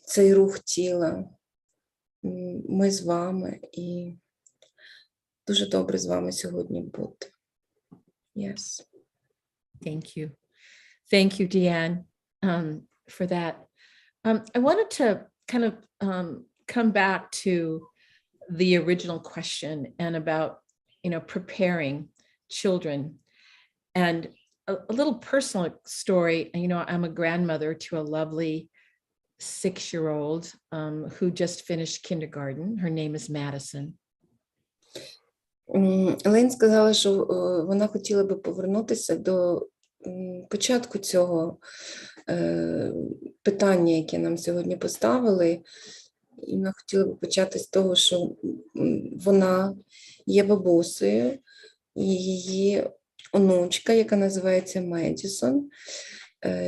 цей рух тіла. Ми з вами, і дуже добре з вами сьогодні бути. Yes. Thank you. Thank you, Deanne, for that. I wanted to kind of come back to the original question and about, preparing children. And a little personal story, I'm a grandmother to a lovely 6-year-old who just finished kindergarten. Her name is Madison. Елейн сказала, що вона хотіла би повернутися до початку цього питання, яке нам сьогодні поставили. І вона хотіла би почати з того, що вона є бабусею, і її онучка, яка називається Медісон,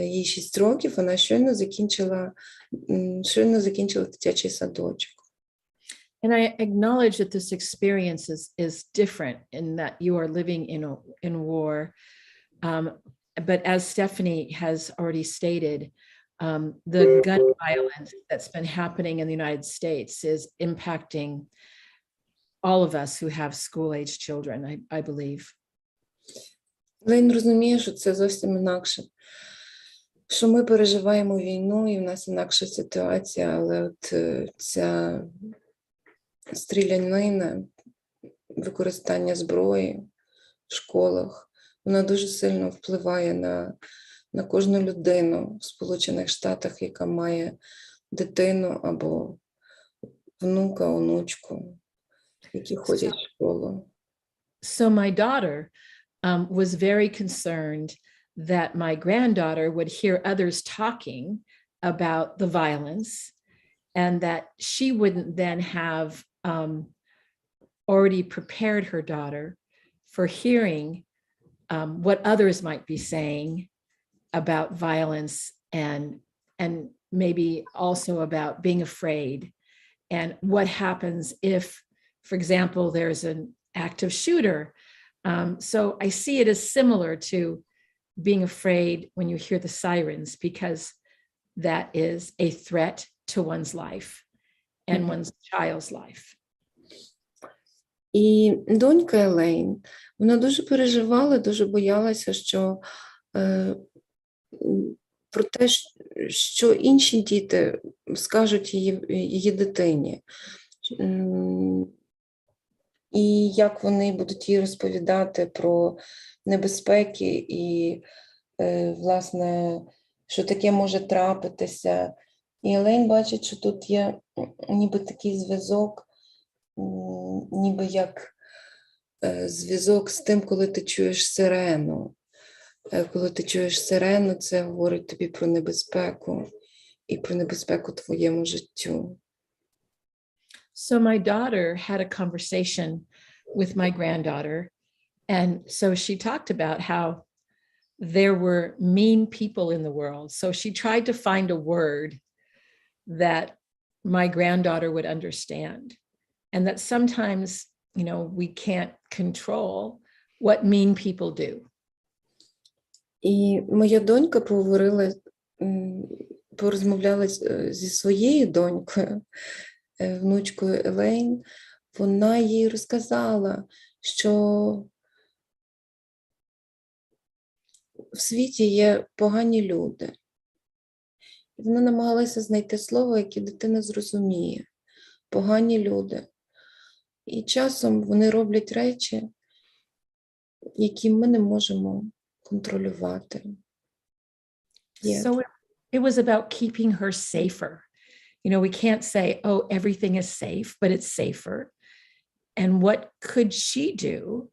їй 6 років, вона щойно закінчила дитячий садочок. And I acknowledge that this experience is different in that you are living in war. But as Stephanie has already stated, the gun violence that's been happening in the United States is impacting all of us who have school-aged children, I believe. Лейн розуміє, що це зовсім інакше. Що ми переживаємо війну, і в нас інакша ситуація, але от ця стрілянина, використання зброї в школах, вона дуже сильно впливає на кожну людину в Сполучених Штатах, яка має дитину або внука, онучку, які ходять в школу. So my daughter was very concerned that my granddaughter would hear others talking about the violence and that she wouldn't then have already prepared her daughter for hearing what others might be saying about violence and maybe also about being afraid and what happens if, for example, there's an active shooter. So I see it as similar to being afraid when you hear the sirens, because that is a threat to one's life and one's child's life. І донька Елейн, вона дуже переживала, дуже боялася, що про те, що інші діти скажуть її дитині. І як вони будуть їй розповідати про небезпеки і, власне, що таке може трапитися. І Елейн бачить, що тут є ніби такий зв'язок, ніби як зв'язок з тим, коли ти чуєш сирену. Коли ти чуєш сирену, це говорить тобі про небезпеку і про небезпеку твоєму життю. So my daughter had a conversation with my granddaughter, and so she talked about how there were mean people in the world. So she tried to find a word that my granddaughter would understand, and that sometimes, you know, we can't control what mean people do. І моя донька порозмовляла зі своєю донькою, внучкою Елейн. Вона їй розказала, що в світі є погані люди. І вона намагалася знайти слово, яке дитина зрозуміє. Погані люди. І часом вони роблять речі, які ми не можемо контролювати. Є. So it was about keeping her safer. You know, we can't say, oh, everything is safe, but it's safer. And what could she do?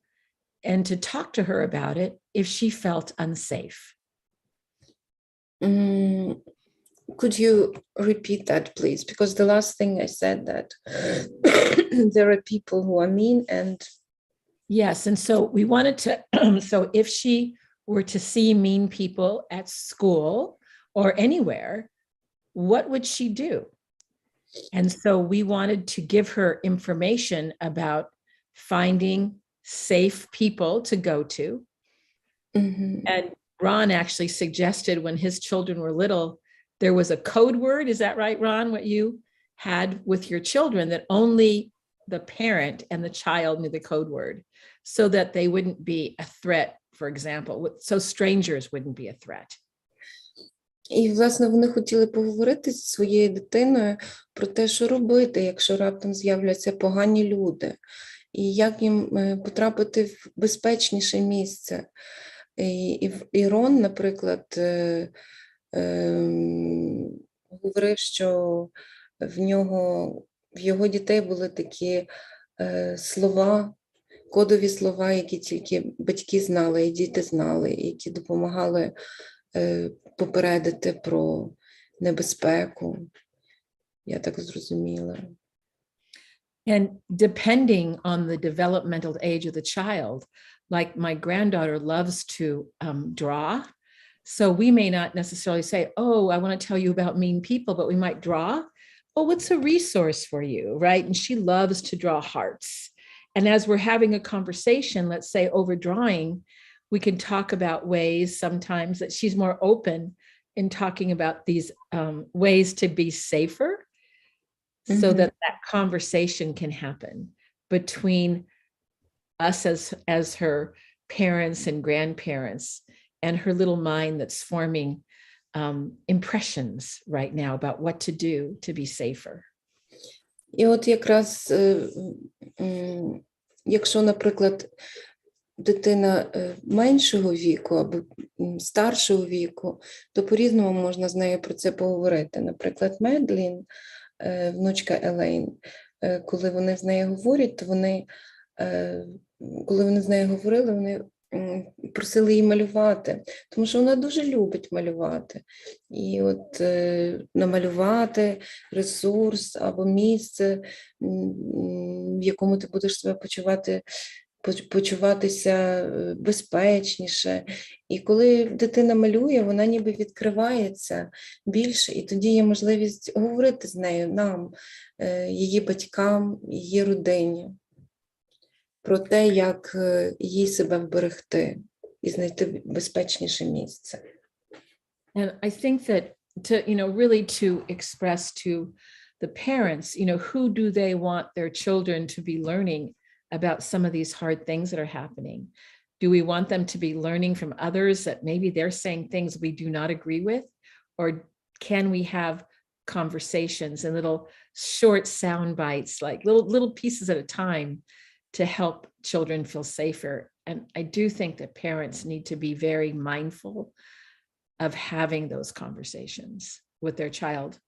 And to talk to her about it if she felt unsafe. Could you repeat that, please? Because the last thing I said that there are people who are mean and... Yes, and so we wanted to, so if she were to see mean people at school or anywhere, what would she do? And so we wanted to give her information about finding safe people to go to. And Ron actually suggested when his children were little, there was a code word. Is that right, Ron, what you had with your children, that only the parent and the child knew the code word so that they wouldn't be a threat, for example, so strangers wouldn't be a threat. І, власне, вони хотіли поговорити зі своєю дитиною про те, що робити, якщо раптом з'являться погані люди, і як їм потрапити в безпечніше місце. І Рон, наприклад, говорив, що в його дітей були такі слова, кодові слова, які тільки батьки знали і діти знали, які допомагали попередити про небезпеку. Я так зрозуміла. And depending on the developmental age of the child, like my granddaughter loves to draw. So we may not necessarily say, oh, I want to tell you about mean people, but we might draw. Well, what's a resource for you, right? And she loves to draw hearts. And as we're having a conversation, let's say over drawing, we can talk about ways sometimes that she's more open in talking about these ways to be safer, so that that conversation can happen between us as her parents and grandparents and her little mind that's forming impressions right now about what to do to be safer. І от якраз, якщо, наприклад, дитина меншого віку або старшого віку, то по-різному можна з нею про це поговорити. Наприклад, Медлін, внучка Елейн, коли вони з нею говорять, то коли вони з нею говорили, вони просили її малювати, тому що вона дуже любить малювати. І от намалювати ресурс або місце, в якому ти будеш себе почуватися безпечніше. І коли дитина малює, вона ніби відкривається більше, і тоді є можливість говорити з нею, нам, її батькам, її родині, про те, як їй себе вберегти і знайти безпечніше місце. And I think that really to express to the parents, who do they want their children to be learning about some of these hard things that are happening? Do we want them to be learning from others that maybe they're saying things we do not agree with? Or can we have conversations and little short sound bites, like little pieces at a time, to help children feel safer? And I do think that parents need to be very mindful of having those conversations with their child.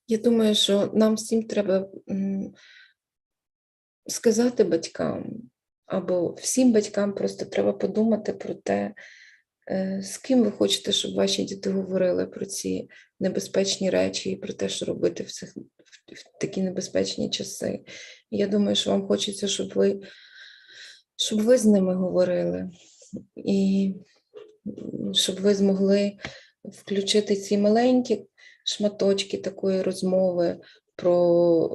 Я думаю, що нам всім треба сказати батькам, або всім батькам просто треба подумати про те, з ким ви хочете, щоб ваші діти говорили про ці небезпечні речі і про те, що робити в такі небезпечні часи. І я думаю, що вам хочеться, щоб ви з ними говорили, і щоб ви змогли включити ці маленькі шматочки такої розмови про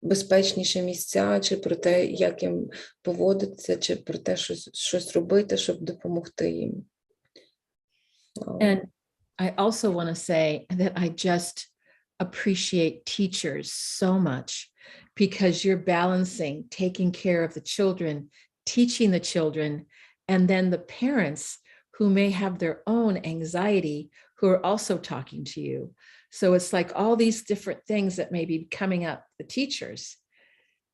безпечніші місця, чи про те, як їм поводитися, чи про те, щось робити, щоб допомогти їм. And I also want to say that I just appreciate teachers so much, because you're balancing taking care of the children, teaching the children, and then the parents who may have their own anxiety who are also talking to you. So it's like all these different things that may be coming up, the teachers.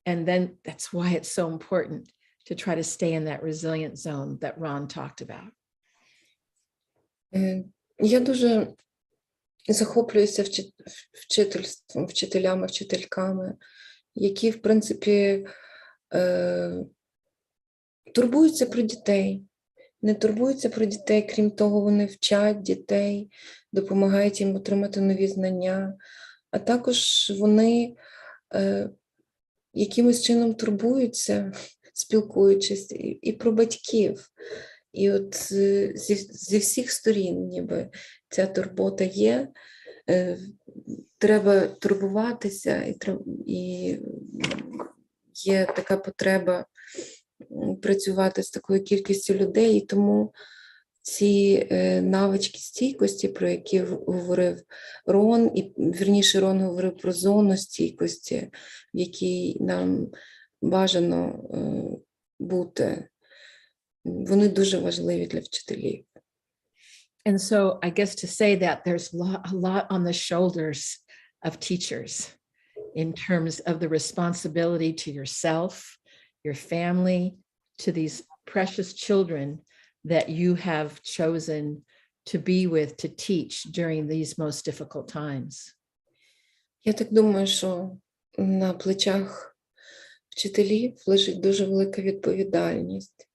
And then that's why it's so important to try to stay in that resilient zone that Ron talked about? Я дуже захоплююся вчительством, вчителями, вчительками, які, в принципі, турбуються про дітей. Не турбуються про дітей, крім того, вони вчать дітей, допомагають їм отримати нові знання, а також вони якимось чином турбуються, спілкуючись, і про батьків. І от зі всіх сторін ніби ця турбота є. Треба турбуватися, і є така потреба працювати з такою кількістю людей, і тому ці навички стійкості, про які говорив Рон, і вірніше Рон говорив про зону стійкості, в якій нам бажано бути, вони дуже важливі для вчителів. And so I guess to say that there's a lot on the shoulders of teachers in terms of the responsibility to yourself, your family, to these precious children that you have chosen to be with, to teach during these most difficult times. Я так думаю, що на плечах вчителів лежить дуже велика відповідальність.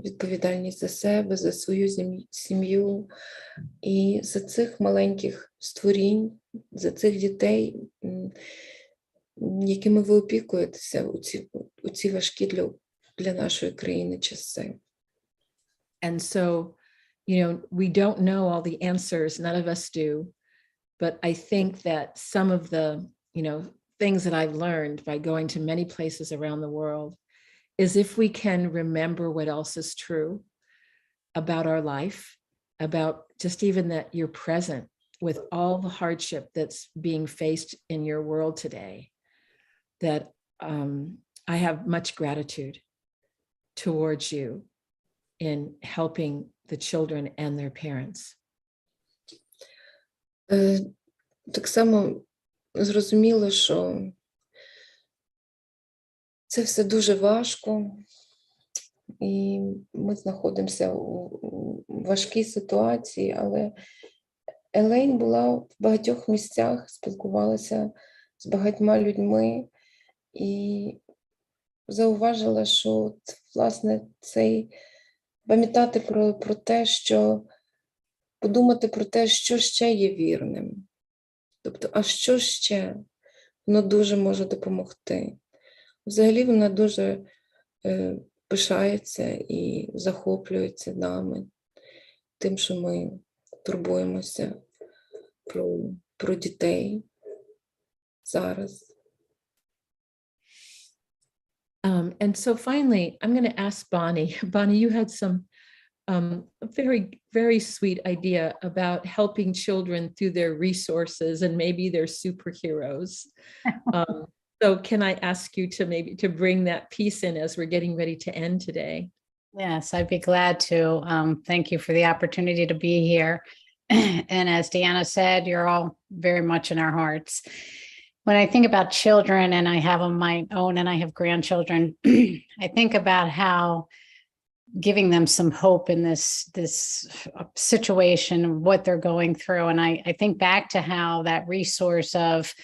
Відповідальність за себе, за свою сім'ю і за цих маленьких створінь, за цих дітей, якими ви опікуєтеся у ці важкі для нашої країни часи. And so, we don't know all the answers, none of us do, but I think that some of the, things that I've learned by going to many places around the world is if we can remember what else is true about our life, about just even that you're present with all the hardship that's being faced in your world today, that I have much gratitude towards you in helping the children and their parents. Так само зрозуміло, що це все дуже важко, і ми знаходимося у важкій ситуації, але Елейн була в багатьох місцях, спілкувалася з багатьма людьми і зауважила, що, власне, пам'ятати про те, подумати про те, що ще є вірним. Тобто, а що ще? Воно дуже може допомогти. Взагалі вона дуже пишається і захоплюється нами, тим, що ми турбуємося про дітей зараз. And so finally, I'm going to ask Bonnie. Bonnie, you had some very, very sweet idea about helping children through their resources and maybe their superheroes. So can I ask you to bring that piece in as we're getting ready to end today? Yes, I'd be glad to. Thank you for the opportunity to be here. And as Deanna said, you're all very much in our hearts. When I think about children, and I have my own and I have grandchildren, I think about how giving them some hope in this situation, what they're going through. And I think back to how that resource of,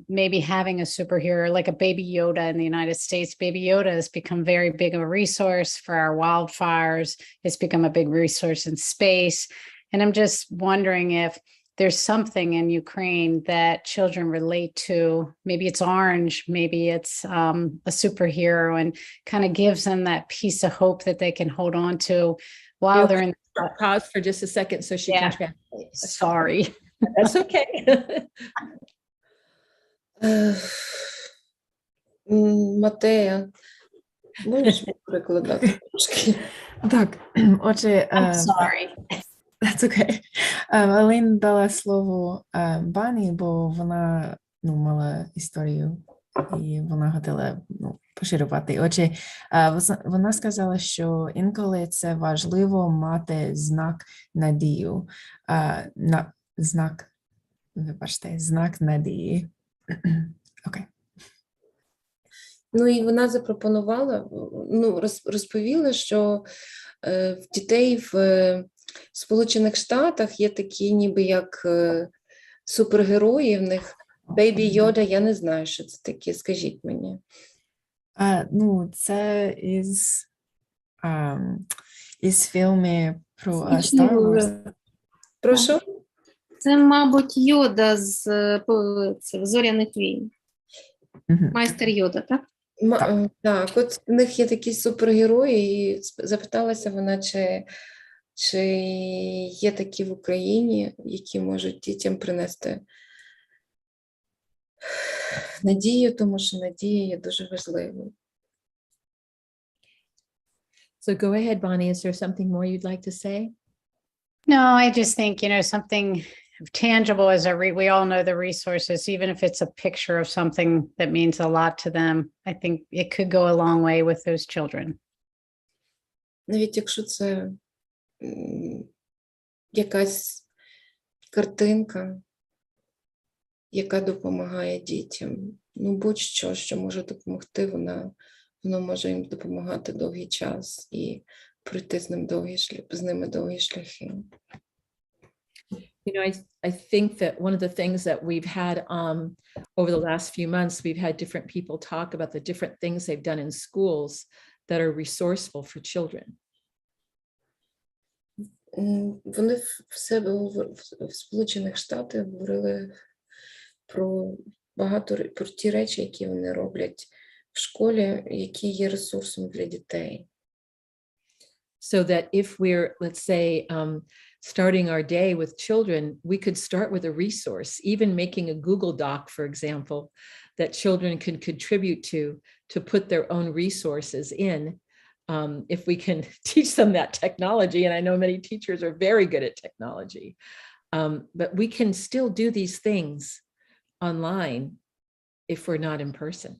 maybe having a superhero like a Baby Yoda in the United States. Baby Yoda has become very big of a resource for our wildfires. It's become a big resource in space. And I'm just wondering if there's something in Ukraine that children relate to. Maybe it's orange, maybe it's a superhero, and kind of gives them that piece of hope that they can hold on to while they're in. Pause for just a second so she can translate. Sorry. That's okay. Матея, можеш перекладати трошки? Так, отже, I'm sorry. That's okay. Елейн дала слово Бані, бо вона мала історію і вона хотіла поширювати. Отже, вона сказала, що інколи це важливо мати знак надію. Знак надії. Окей. Ну і вона запропонувала, розповіла, що в дітей в Сполучених Штатах є такі ніби як супергерої, в них Baby Yoda, я не знаю, що це таке, скажіть мені. Ну, це із фільму про Star Wars. Прошу? Це, мабуть, Йода з «Зоряних війн». Майстер Йода, так? Так, от в них є такі супергерої, і запиталася вона, чи є такі в Україні, які можуть дітям принести надію, тому що надія є дуже важливою. So go ahead, Bonnie. Is there something more you'd like to say? No, I just think, something tangible as we all know the resources, even if it's a picture of something that means a lot to them, I think it could go a long way with those children. Навіть якщо це якась картинка, яка допомагає дітям, будь-що, що може допомогти, воно може їм допомагати довгий час і пройти з ними довгі шляхи. I think that one of the things that we've had over the last few months, we've had different people talk about the different things they've done in schools that are resourceful for children. Вони в себе в Сполучених Штатах говорили про ті речі, які вони роблять в школі, які є ресурсом для дітей. So that if we're, let's say, starting our day with children, we could start with a resource, even making a Google Doc, for example, that children can contribute to put their own resources in. If we can teach them that technology, and I know many teachers are very good at technology, but we can still do these things online if we're not in person.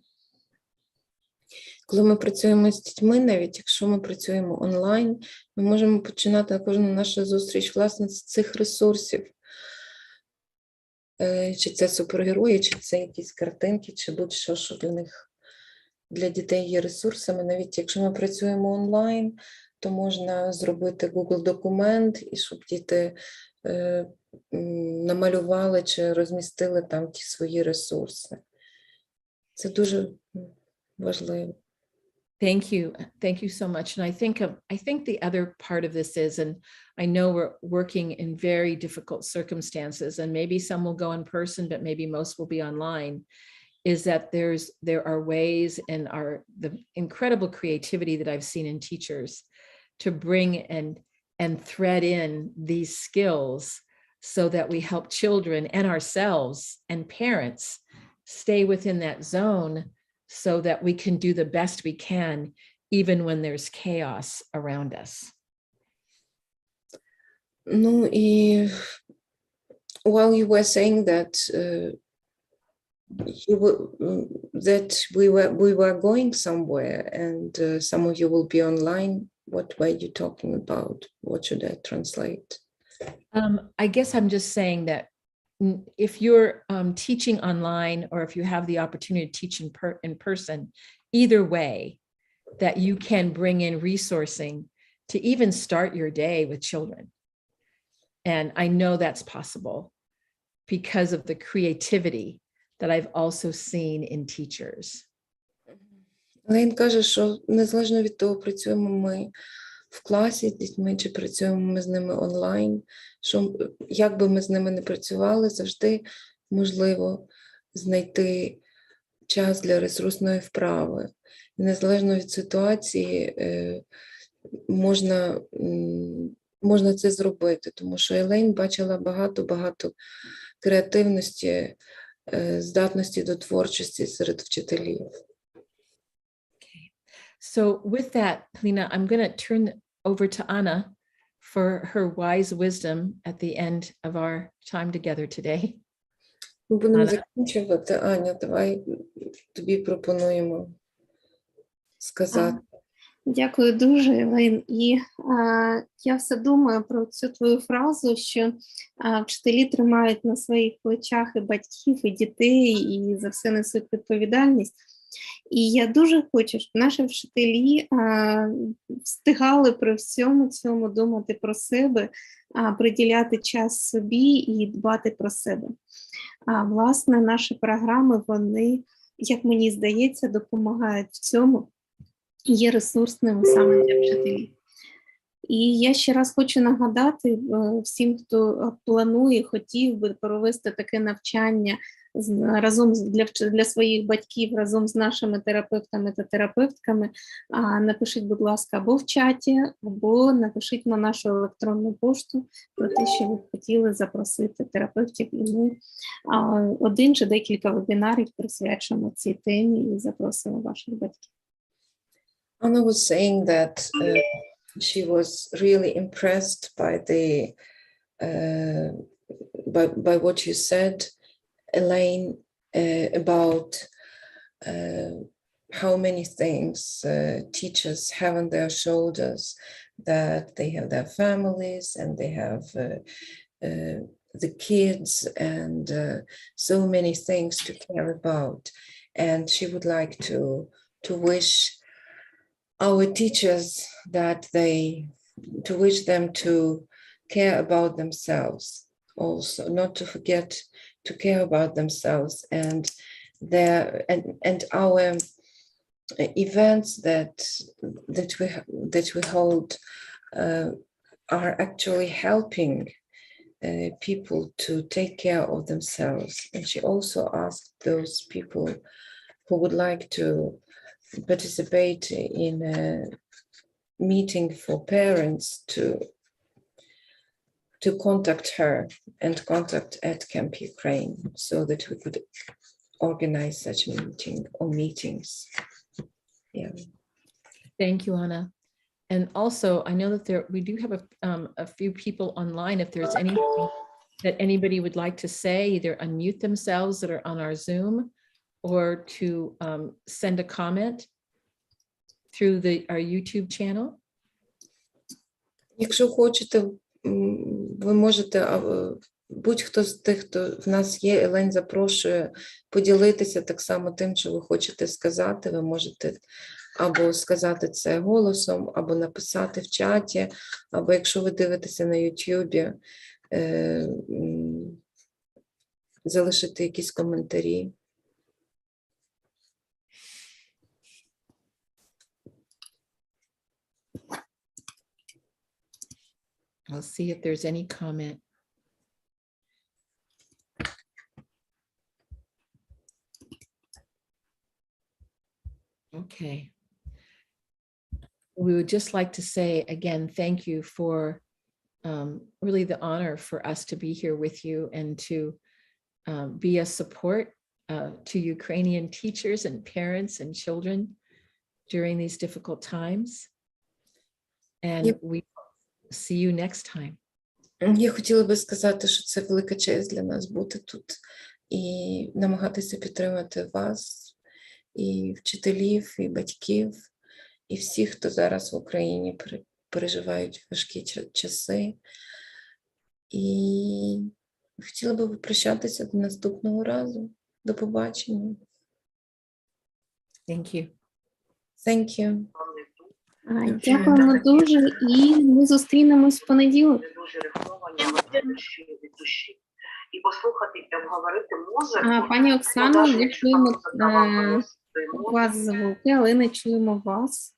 Коли ми працюємо з дітьми, навіть якщо ми працюємо онлайн, ми можемо починати кожну нашу зустріч, власне, з цих ресурсів. Чи це супергерої, чи це якісь картинки, чи будь-що, що для дітей є ресурсами. Навіть якщо ми працюємо онлайн, то можна зробити Google документ, і щоб діти намалювали чи розмістили там ті свої ресурси. Це дуже важливо. Thank you so much. And I think the other part of this is, and I know we're working in very difficult circumstances, and maybe some will go in person, but maybe most will be online, is that there are ways in the incredible creativity that I've seen in teachers to bring and thread in these skills so that we help children and ourselves and parents stay within that zone, so that we can do the best we can, even when there's chaos around us. Ну, і while you were saying that we were going somewhere, and some of you will be online, what were you talking about? What should I translate? I guess I'm just saying that if you're teaching online, or if you have the opportunity to teach in person, either way, that you can bring in resourcing to even start your day with children. And I know that's possible because of the creativity that I've also seen in teachers. Лейн каже, що незалежно від того, працюємо ми в класі з дітьми, чи працюємо ми з ними онлайн, що як би ми з ними не працювали, завжди можливо знайти час для ресурсної вправи. І незалежно від ситуації можна це зробити, тому що Елейн бачила багато креативності, здатності до творчості серед вчителів. So with that, Lena, I'm going to turn over to Anna for her wise wisdom at the end of our time together today. Ми будемо закінчувати. Аня, давай тобі пропонуємо сказати. Дякую дуже, Елейн. І я все думаю про цю твою фразу, що вчителі тримають на своїх плечах і батьків, і дітей, і за все несуть відповідальність. І я дуже хочу, щоб наші вчителі встигали при всьому цьому думати про себе, приділяти час собі і дбати про себе. Власне, наші програми, вони, як мені здається, допомагають в цьому і є ресурсними саме для вчителів. І я ще раз хочу нагадати всім, хто планує, хотів би провести таке навчання разом для своїх батьків, разом з нашими терапевтами та терапевтками, напишіть, будь ласка, або в чаті, або напишіть на нашу електронну пошту про те, що ви хотіли запросити терапевтів, і ми один чи декілька вебінарів присвячимо цій темі і запросимо ваших батьків. Anna was saying that she was really impressed by the by what you said, Elaine, about how many things teachers have on their shoulders, that they have their families and they have the kids and so many things to care about. And she would like to wish our teachers that to wish them to care about themselves also, not to forget to care about themselves, and our events that we hold are actually helping people to take care of themselves. And she also asked those people who would like to participate in a meeting for parents to contact her and contact at Camp Ukraine so that we could organize such a meeting or meetings. Yeah. Thank you, Anna. And also, I know that we do have a few people online. If there's anything that anybody would like to say, either unmute themselves that are on our Zoom, or to send a comment through our YouTube channel. Якщо хочете, ви можете, будь-хто з тих, хто в нас є, Елень запрошує поділитися так само тим, що ви хочете сказати. Ви можете або сказати це голосом, або написати в чаті, або якщо ви дивитеся на YouTube, залишити якісь коментарі. I'll see if there's any comment. Okay. We would just like to say again, thank you for really the honor for us to be here with you and to be a support to Ukrainian teachers and parents and children during these difficult times. And we see you next time. Я хотіла би сказати, що це велика честь для нас бути тут і намагатися підтримати вас, і вчителів, і батьків, і всіх, хто зараз в Україні переживають важкі часи. І хотіла би попрощатися до наступного разу. До побачення. Thank you. Thank you. Дякуємо дуже, і ми зустрінемось в понеділок. І послухати і обговорити музику. Пані Оксано, ми чуємо вас звуки, але не чуємо вас.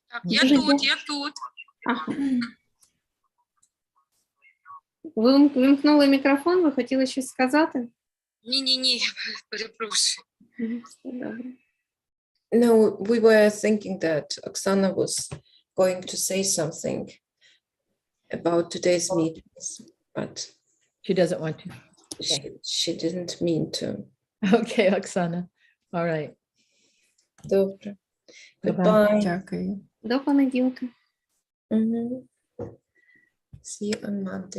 Так, я тут. Ага. Ви вимкнули мікрофон, ви хотіли щось сказати? Ні, перепрошую. Все добре. No, we were thinking that Oksana was going to say something about today's meetings, but She doesn't want to. she didn't mean to. Okay, Oksana. All right. Добре. Goodbye. Goodbye. Дякую. До понеділка. See you on Monday.